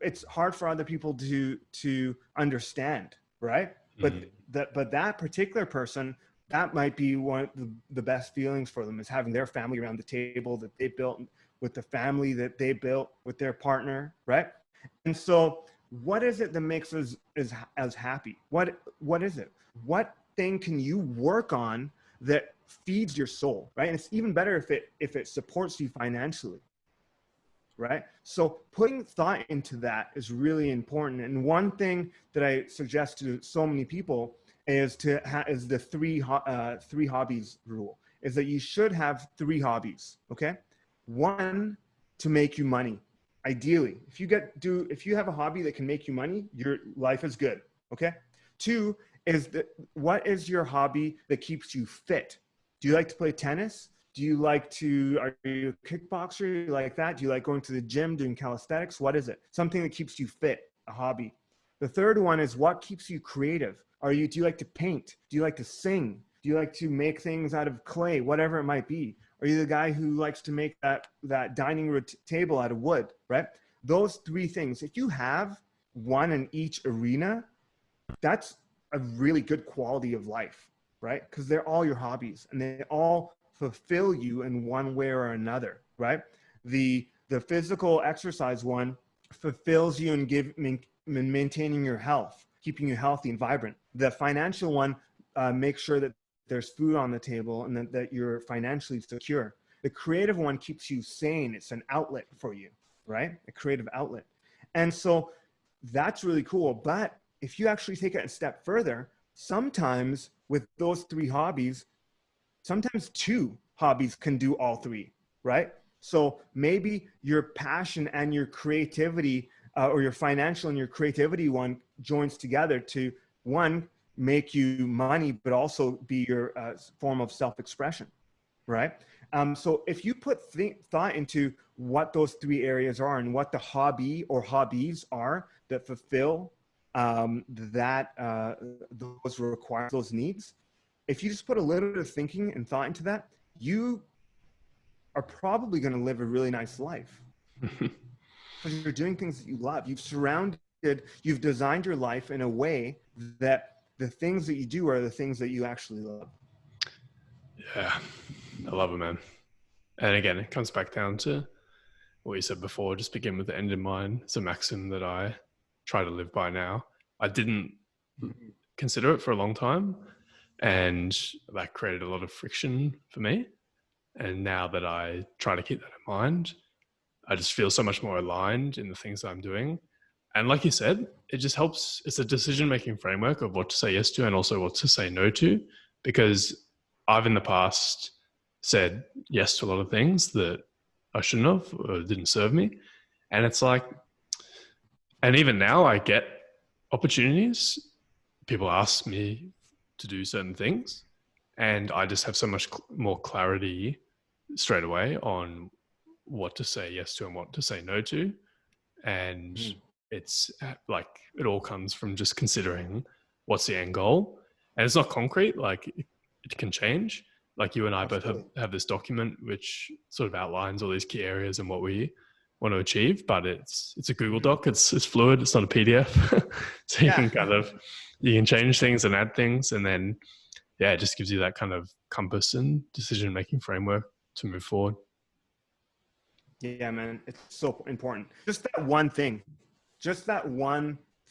it's hard for other people to understand, right? Mm. But that particular person, that might be one of the best feelings for them, is having their family around the table that they built with the family that they built with their partner, right? And so what is it that makes us as happy? What is it? What thing can you work on that feeds your soul, right? And it's even better if it supports you financially, right? So putting thought into that is really important. And one thing that I suggest to so many people is is the three hobbies rule. Is that you should have three hobbies. Okay, one, to make you money. Ideally, if you have a hobby that can make you money, your life is good. Okay. Two is what is your hobby that keeps you fit? Do you like to play tennis? Do you like are you a kickboxer? You like that? Do you like going to the gym, doing calisthenics? What is it? Something that keeps you fit, a hobby. The third one is what keeps you creative? Do you like to paint? Do you like to sing? Do you like to make things out of clay, whatever it might be? Are you the guy who likes to make that dining room table out of wood, right? Those three things, if you have one in each arena, that's a really good quality of life, right? Because they're all your hobbies and they all fulfill you in one way or another, right? The physical exercise one fulfills you in maintaining your health, keeping you healthy and vibrant. The financial one makes sure that there's food on the table and that you're financially secure. The creative one keeps you sane. It's an outlet for you, right? A creative outlet. And so that's really cool. But if you actually take it a step further, sometimes with those three hobbies, sometimes two hobbies can do all three, right? So maybe your passion and your creativity or your financial and your creativity one joins together to, one, make you money, but also be your form of self-expression, right? So if you put thought into what those three areas are and what the hobby or hobbies are that fulfill those requirements, those needs, if you just put a little bit of thinking and thought into that, you are probably going to live a really nice life because you're doing things that you love. You've designed your life in a way that the things that you do are the things that you actually love. Yeah, I love it, man. And again, it comes back down to what you said before, just begin with the end in mind. It's a maxim that I try to live by now. I didn't consider it for a long time, and that created a lot of friction for me. And now that I try to keep that in mind, I just feel so much more aligned in the things that I'm doing. And like you said, it just helps. It's a decision-making framework of what to say yes to and also what to say no to, because I've in the past said yes to a lot of things that I shouldn't have or didn't serve me. And it's like, and even now I get opportunities. People ask me to do certain things, and I just have so much more clarity straight away on what to say yes to and what to say no to. And Mm, it's like it all comes from just considering what's the end goal. And it's not concrete, like it can change. Like you and I both absolutely. have this document which sort of outlines all these key areas and what we want to achieve, but it's a Google Mm. Doc. It's fluid. It's not a PDF. So you Yeah. can you can change things and add things, and then yeah, it just gives you that kind of compass and decision making framework to move forward. Yeah, man. It's so important. Just that one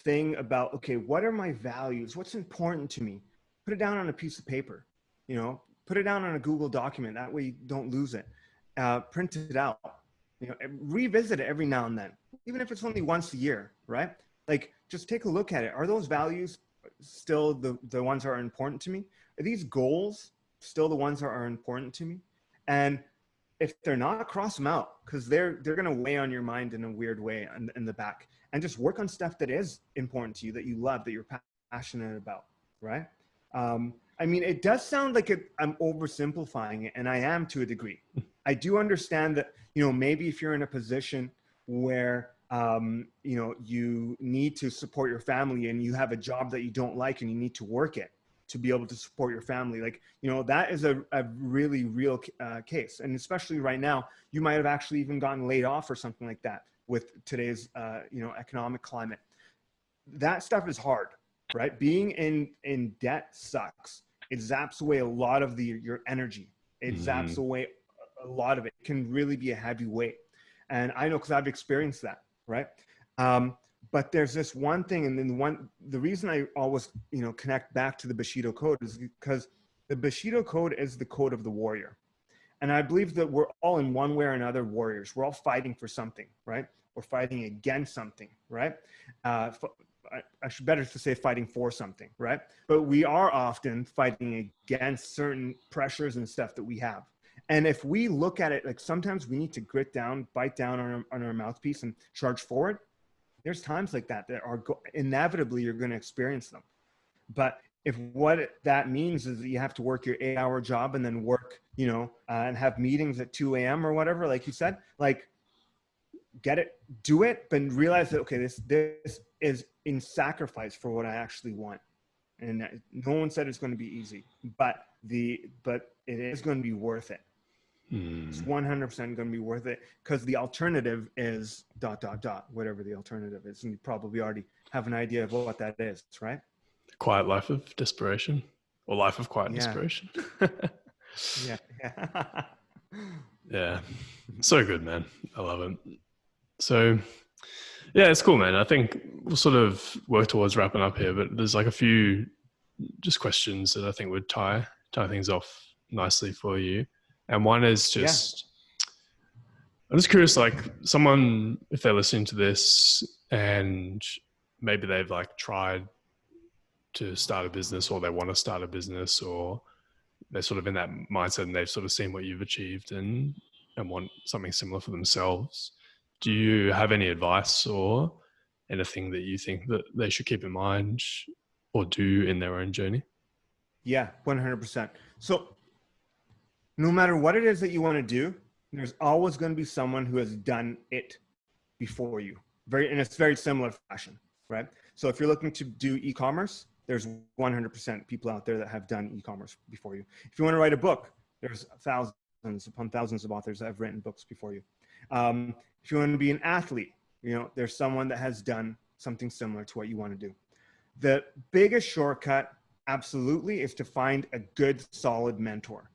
thing about, okay, what are my values? What's important to me? Put it down on a piece of paper, put it down on a Google document. That way you don't lose it. Print it out, revisit it every now and then, even if it's only once a year, right? Like just take a look at it. Are those values still the ones that are important to me? Are these goals still the ones that are important to me? And if they're not, cross them out because they're going to weigh on your mind in a weird way in the back, and just work on stuff that is important to you, that you love, that you're passionate about, right? I mean, it does sound like I'm oversimplifying it, and I am to a degree. I do understand that, maybe if you're in a position where, you need to support your family and you have a job that you don't like and you need to work it, to be able to support your family. Like, you know, that is a really real case. And especially right now, you might have actually even gotten laid off or something like that with today's, you know, economic climate. That stuff is hard, right? Being in debt sucks. It zaps away a lot of your energy. It zaps away a lot of it. It can really be a heavy weight. And I know because I've experienced that, right? But there's this one thing, and then the reason I always, you know, connect back to the Bushido code is because the Bushido code is the code of the warrior. And I believe that we're all in one way or another warriors. We're all fighting for something, right? We're fighting against something, right? I should better to say fighting for something, right? But we are often fighting against certain pressures and stuff that we have. And if we look at it, like sometimes we need to grit down, bite down on our mouthpiece and charge forward. There's times like that are inevitably you're going to experience them. But if what that means is that you have to work your 8-hour job and then work, you know, and have meetings at 2 a.m. or whatever, like you said, like get it, do it, but realize that, okay, this is in sacrifice for what I actually want. And no one said it's going to be easy, but it is going to be worth it. It's 100% going to be worth it, because the alternative is ... whatever the alternative is. And you probably already have an idea of what that is, right? Quiet life of desperation, or life of quiet Yeah. desperation. Yeah. Yeah. Yeah. So good, man. I love it. So yeah, it's cool, man. I think we'll sort of work towards wrapping up here, but there's like a few just questions that I think would tie things off nicely for you. And one is Yeah. just, I'm just curious, like someone, if they're listening to this and maybe they've like tried to start a business, or they want to start a business, or they're sort of in that mindset and they've sort of seen what you've achieved and want something similar for themselves. Do you have any advice or anything that you think that they should keep in mind or do in their own journey? Yeah, 100%. So no matter what it is that you want to do, there's always going to be someone who has done it before you. And it's very similar fashion, right? So if you're looking to do e-commerce, there's 100% people out there that have done e-commerce before you. If you want to write a book, there's thousands upon thousands of authors that have written books before you. If you want to be an athlete, you know, there's someone that has done something similar to what you want to do. The biggest shortcut, absolutely, is to find a good, solid mentor.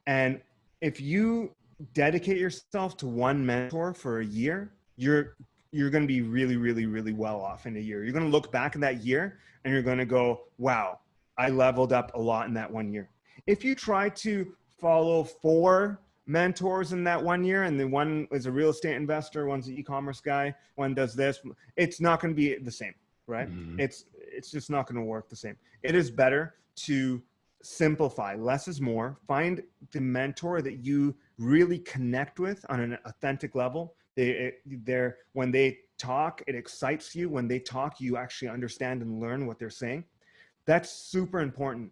And if you dedicate yourself to one mentor for a year, you're going to be really, really, really well off in a year. You're going to look back in that year and you're going to go, wow, I leveled up a lot in that 1 year. If you try to follow 4 mentors in that 1 year, and then one is a real estate investor, one's an e-commerce guy, one does this, it's not going to be the same, right? It's just not going to work the same. It is better to simplify. Less is more. Find the mentor that you really connect with on an authentic level. When they talk, it excites you. When they talk, you actually understand and learn what they're saying. That's super important,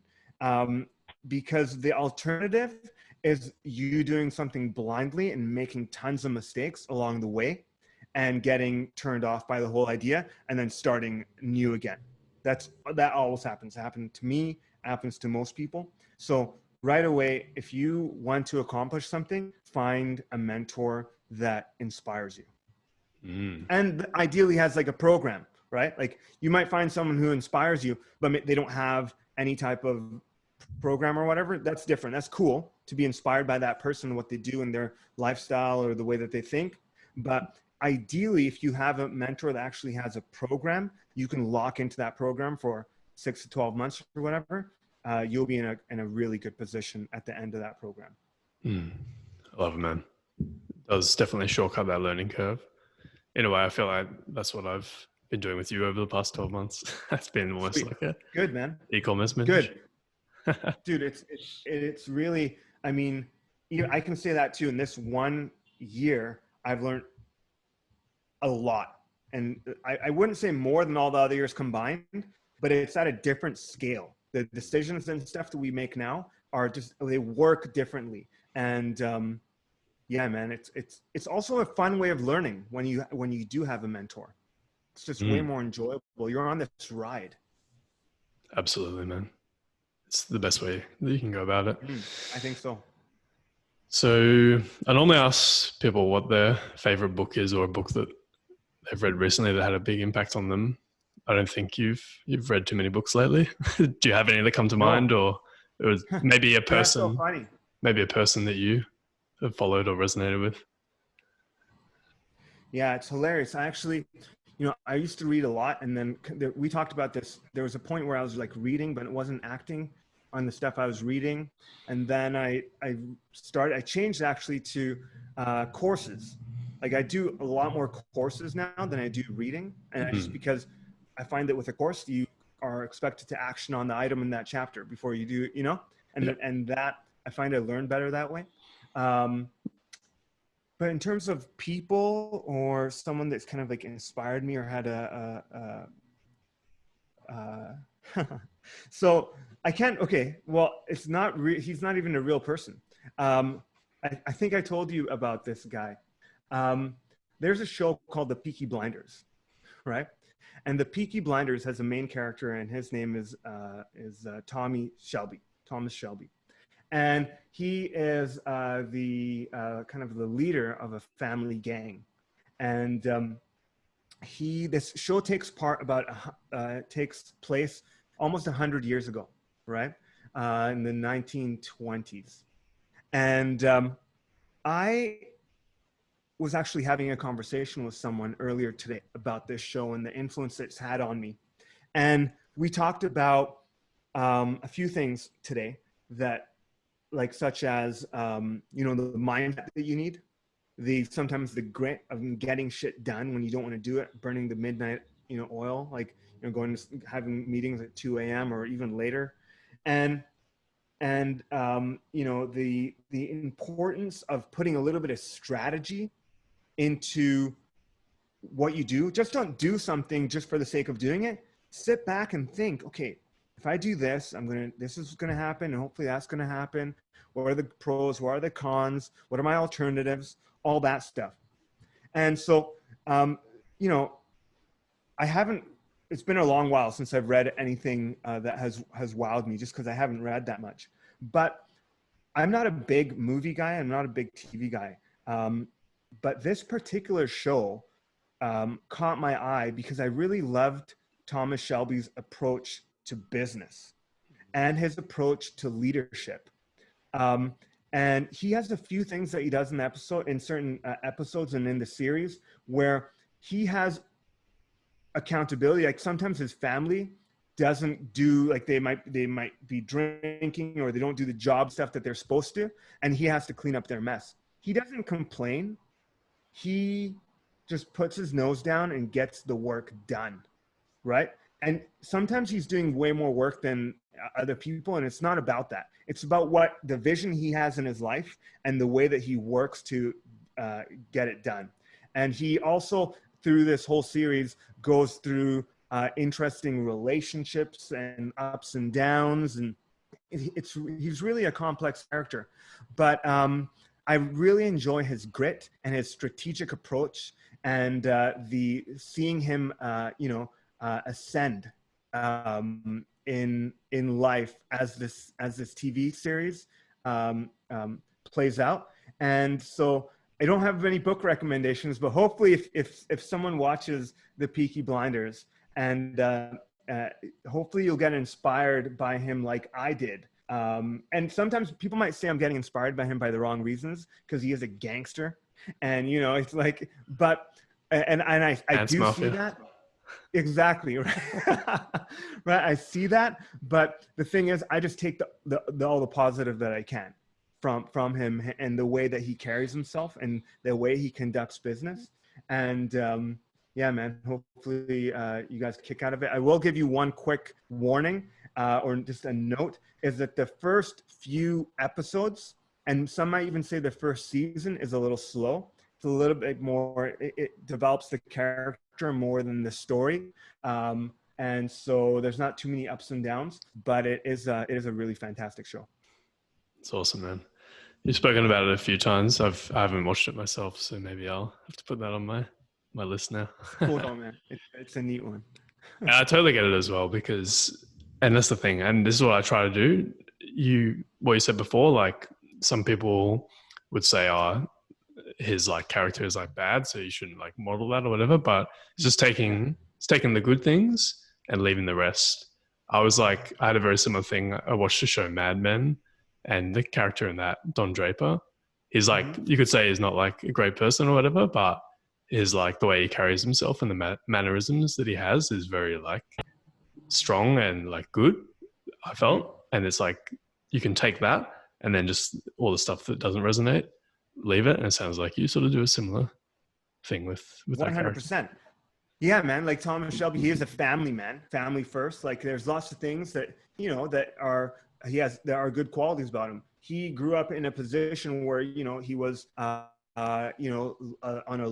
because the alternative is you doing something blindly and making tons of mistakes along the way and getting turned off by the whole idea and then starting new again. That always happens. It happened to me, happens to most people. So right away, if you want to accomplish something, find a mentor that inspires you. And ideally has like a program, right? Like you might find someone who inspires you, but they don't have any type of program or whatever. That's different. That's cool to be inspired by that person, what they do in their lifestyle or the way that they think. But ideally, if you have a mentor that actually has a program, you can lock into that program for 6 to 12 months or whatever. You'll be in a really good position at the end of that program. I love it, man. It does definitely shortcut that learning curve. In a way, I feel like that's what I've been doing with you over the past 12 months. It's been almost Sweet. like a Good, man. e-commerce mentorship. Good. Dude, it's really, I mean, I can say that too. In this 1 year, I've learned a lot. And I wouldn't say more than all the other years combined, but it's at a different scale. The decisions and stuff that we make now are just, they work differently. And yeah, man, it's also a fun way of learning when you do have a mentor. It's just way more enjoyable. You're on this ride. Absolutely, man. It's the best way that you can go about it. I think so. So I normally ask people what their favorite book is, or a book that they've read recently that had a big impact on them. I don't think you've read too many books lately. Do you have any that come to No, mind, or it was that's so funny. maybe a person that you have followed or resonated with? Yeah, it's hilarious. I actually, I used to read a lot, and then we talked about this. There was a point where I was like reading, but it wasn't acting on the stuff I was reading, and then I changed actually to courses. Like I do a lot more courses now than I do reading, and just Mm. because I find that with a course you are expected to action on the item in that chapter before you do, Yeah. and that I find I learn better that way. Um, but in terms of people or someone that's kind of like inspired me or had so I can't, okay, well, it's not, he's not even a real person. Um, I think I told you about this guy. Um, there's a show called The Peaky Blinders, right? And The Peaky Blinders has a main character, and his name is Thomas Shelby. And he is the kind of the leader of a family gang. And this show takes place almost 100 years ago, right? In the 1920s. And I was actually having a conversation with someone earlier today about this show and the influence it's had on me. And we talked about a few things today that, like, such as, the mindset that you need, sometimes the grit of getting shit done when you don't want to do it, burning the midnight, oil, like, going to having meetings at 2 a.m. or even later. And the importance of putting a little bit of strategy into what you do. Just don't do something just for the sake of doing it. Sit back and think, okay, if I do this, this is gonna happen, and hopefully that's gonna happen. What are the pros? What are the cons? What are my alternatives? All that stuff. And so, you know, I haven't. It's been a long while since I've read anything that has wowed me, just because I haven't read that much. But I'm not a big movie guy. I'm not a big TV guy. But this particular show caught my eye because I really loved Thomas Shelby's approach to business and his approach to leadership. Um, and he has a few things that he does in certain episodes and in the series where he has accountability. Like sometimes his family doesn't do, like they might be drinking or they don't do the job stuff that they're supposed to, and he has to clean up their mess. He doesn't complain. He just puts his nose down and gets the work done, right? And sometimes he's doing way more work than other people, and it's not about that. It's about what the vision he has in his life and the way that he works to get it done. And he also, through this whole series, goes through interesting relationships and ups and downs, and he's really a complex character. But I really enjoy his grit and his strategic approach, and the seeing him, ascend in life as this TV series plays out. And so I don't have any book recommendations, but hopefully if someone watches The Peaky Blinders, and hopefully you'll get inspired by him like I did. And sometimes people might say I'm getting inspired by him by the wrong reasons, because he is a gangster, and it's like, but and I Ants do see Mafia. that. Exactly. Right. Right. I see that. But the thing is, I just take all the positive that I can from him, and the way that he carries himself and the way he conducts business. And yeah, man, hopefully you guys kick out of it. I will give you one quick warning, or just a note, is that the first few episodes, and some might even say the first season, is a little slow. It's a little bit more, it develops the character more than the story. And so there's not too many ups and downs, but it is a really fantastic show. It's awesome, man. You've spoken about it a few times. I haven't watched it myself, so maybe I'll have to put that on my list now. Cool, man. It's a neat one. I totally get it as well, because And that's the thing. And this is what I try to do. What you said before, like some people would say, oh, his like character is like bad, so you shouldn't like model that or whatever. But it's just Yeah. taking the good things and leaving the rest. I was like, I had a very similar thing. I watched the show Mad Men, and the character in that, Don Draper, he's like, Hmm. you could say he's not like a great person or whatever, but his like the way he carries himself and the mannerisms that he has is very like strong and like good. I Hmm. felt, and it's like you can take that and then just all the stuff that doesn't resonate, leave it. And it sounds like you sort of do a similar thing with that character. 100%. Yeah, man. Like Thomas Shelby, he is a family man, family first. Like there's lots of things that, that are, there are good qualities about him. He grew up in a position where, he was, on a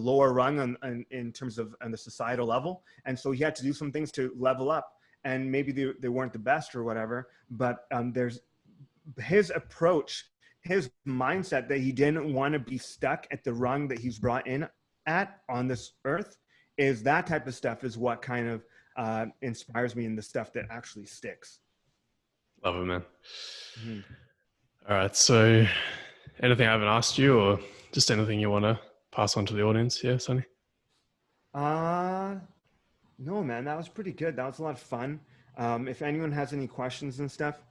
lower rung in terms of on the societal level. And so he had to do some things to level up, and maybe they weren't the best or whatever, but there's his approach, his mindset that he didn't want to be stuck at the rung that he's brought in at on this earth, is that type of stuff is what kind of inspires me, in the stuff that actually sticks. Love it, man. Mhm. All right. So, anything I haven't asked you, or just anything you want to pass on to the audience? Yeah, Sonny. Uh, no, man, that was pretty good. That was a lot of fun. If anyone has any questions and stuff,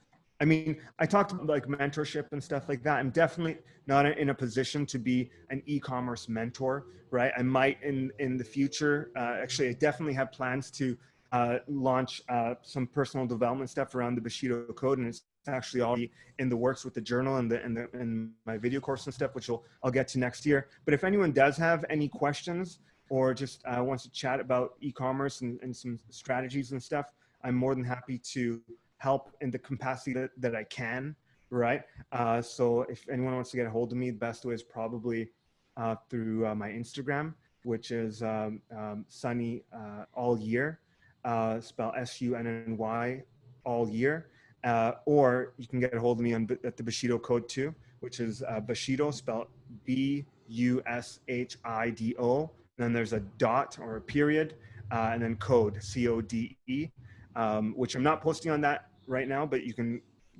I mean, I talked about like mentorship and stuff like that. I'm definitely not in a position to be an e-commerce mentor, right? I might in the future. Actually, I definitely have plans to launch some personal development stuff around the Bushido code, and it's actually already in the works with the journal and my video course and stuff, which I'll get to next year. But if anyone does have any questions, or just wants to chat about e-commerce and some strategies and stuff, I'm more than happy to help in the capacity that I can, right? So if anyone wants to get a hold of me, the best way is probably through my Instagram, which is Sunny all year, spell SUNNY all year. Or you can get a hold of me at the Bushido code too, which is Bushido, spelled BUSHIDO. And then there's a dot or a period, and then code, CODE, which I'm not posting on that right now, but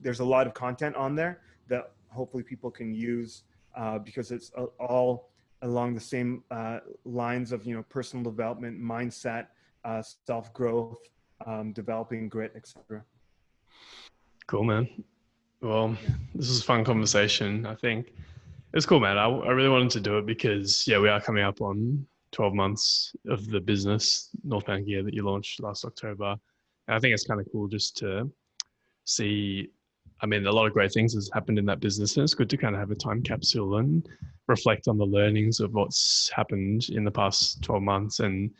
there's a lot of content on there that hopefully people can use, because it's all along the same lines of, personal development, mindset, self-growth, developing grit, etc. Cool, man. Well, Yeah. this was a fun conversation. I think it was cool, man. I really wanted to do it because, yeah, we are coming up on 12 months of the business, Northbound Gear, that you launched last October. And I think it's kind of cool just to see. I mean, a lot of great things has happened in that business, and it's good to kind of have a time capsule and reflect on the learnings of what's happened in the past 12 months. And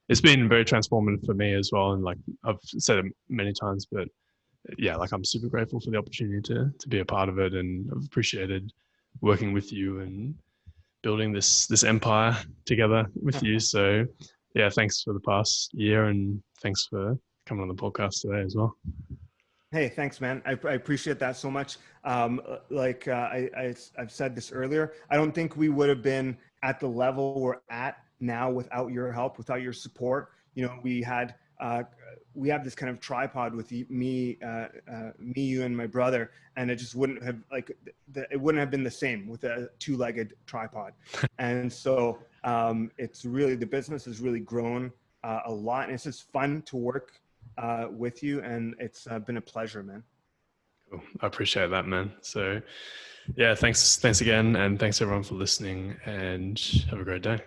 it's been very transformative for me as well. And like I've said it many times, but yeah, like I'm super grateful for the opportunity to be a part of it, and I've appreciated working with you and building this empire together with you. So yeah, thanks for the past year, and thanks for coming on the podcast today as well. Hey, thanks, man. I appreciate that so much. I've said this earlier. I don't think we would have been at the level we're at now without your help, without your support. We have this kind of tripod with me, you, and my brother, and it just wouldn't have it wouldn't have been the same with a two-legged tripod. And so it's really, the business has really grown a lot, and it's just fun to work with you, and it's been a pleasure, man. Cool. I appreciate that, man. So yeah, thanks again, and thanks everyone for listening, and have a great day.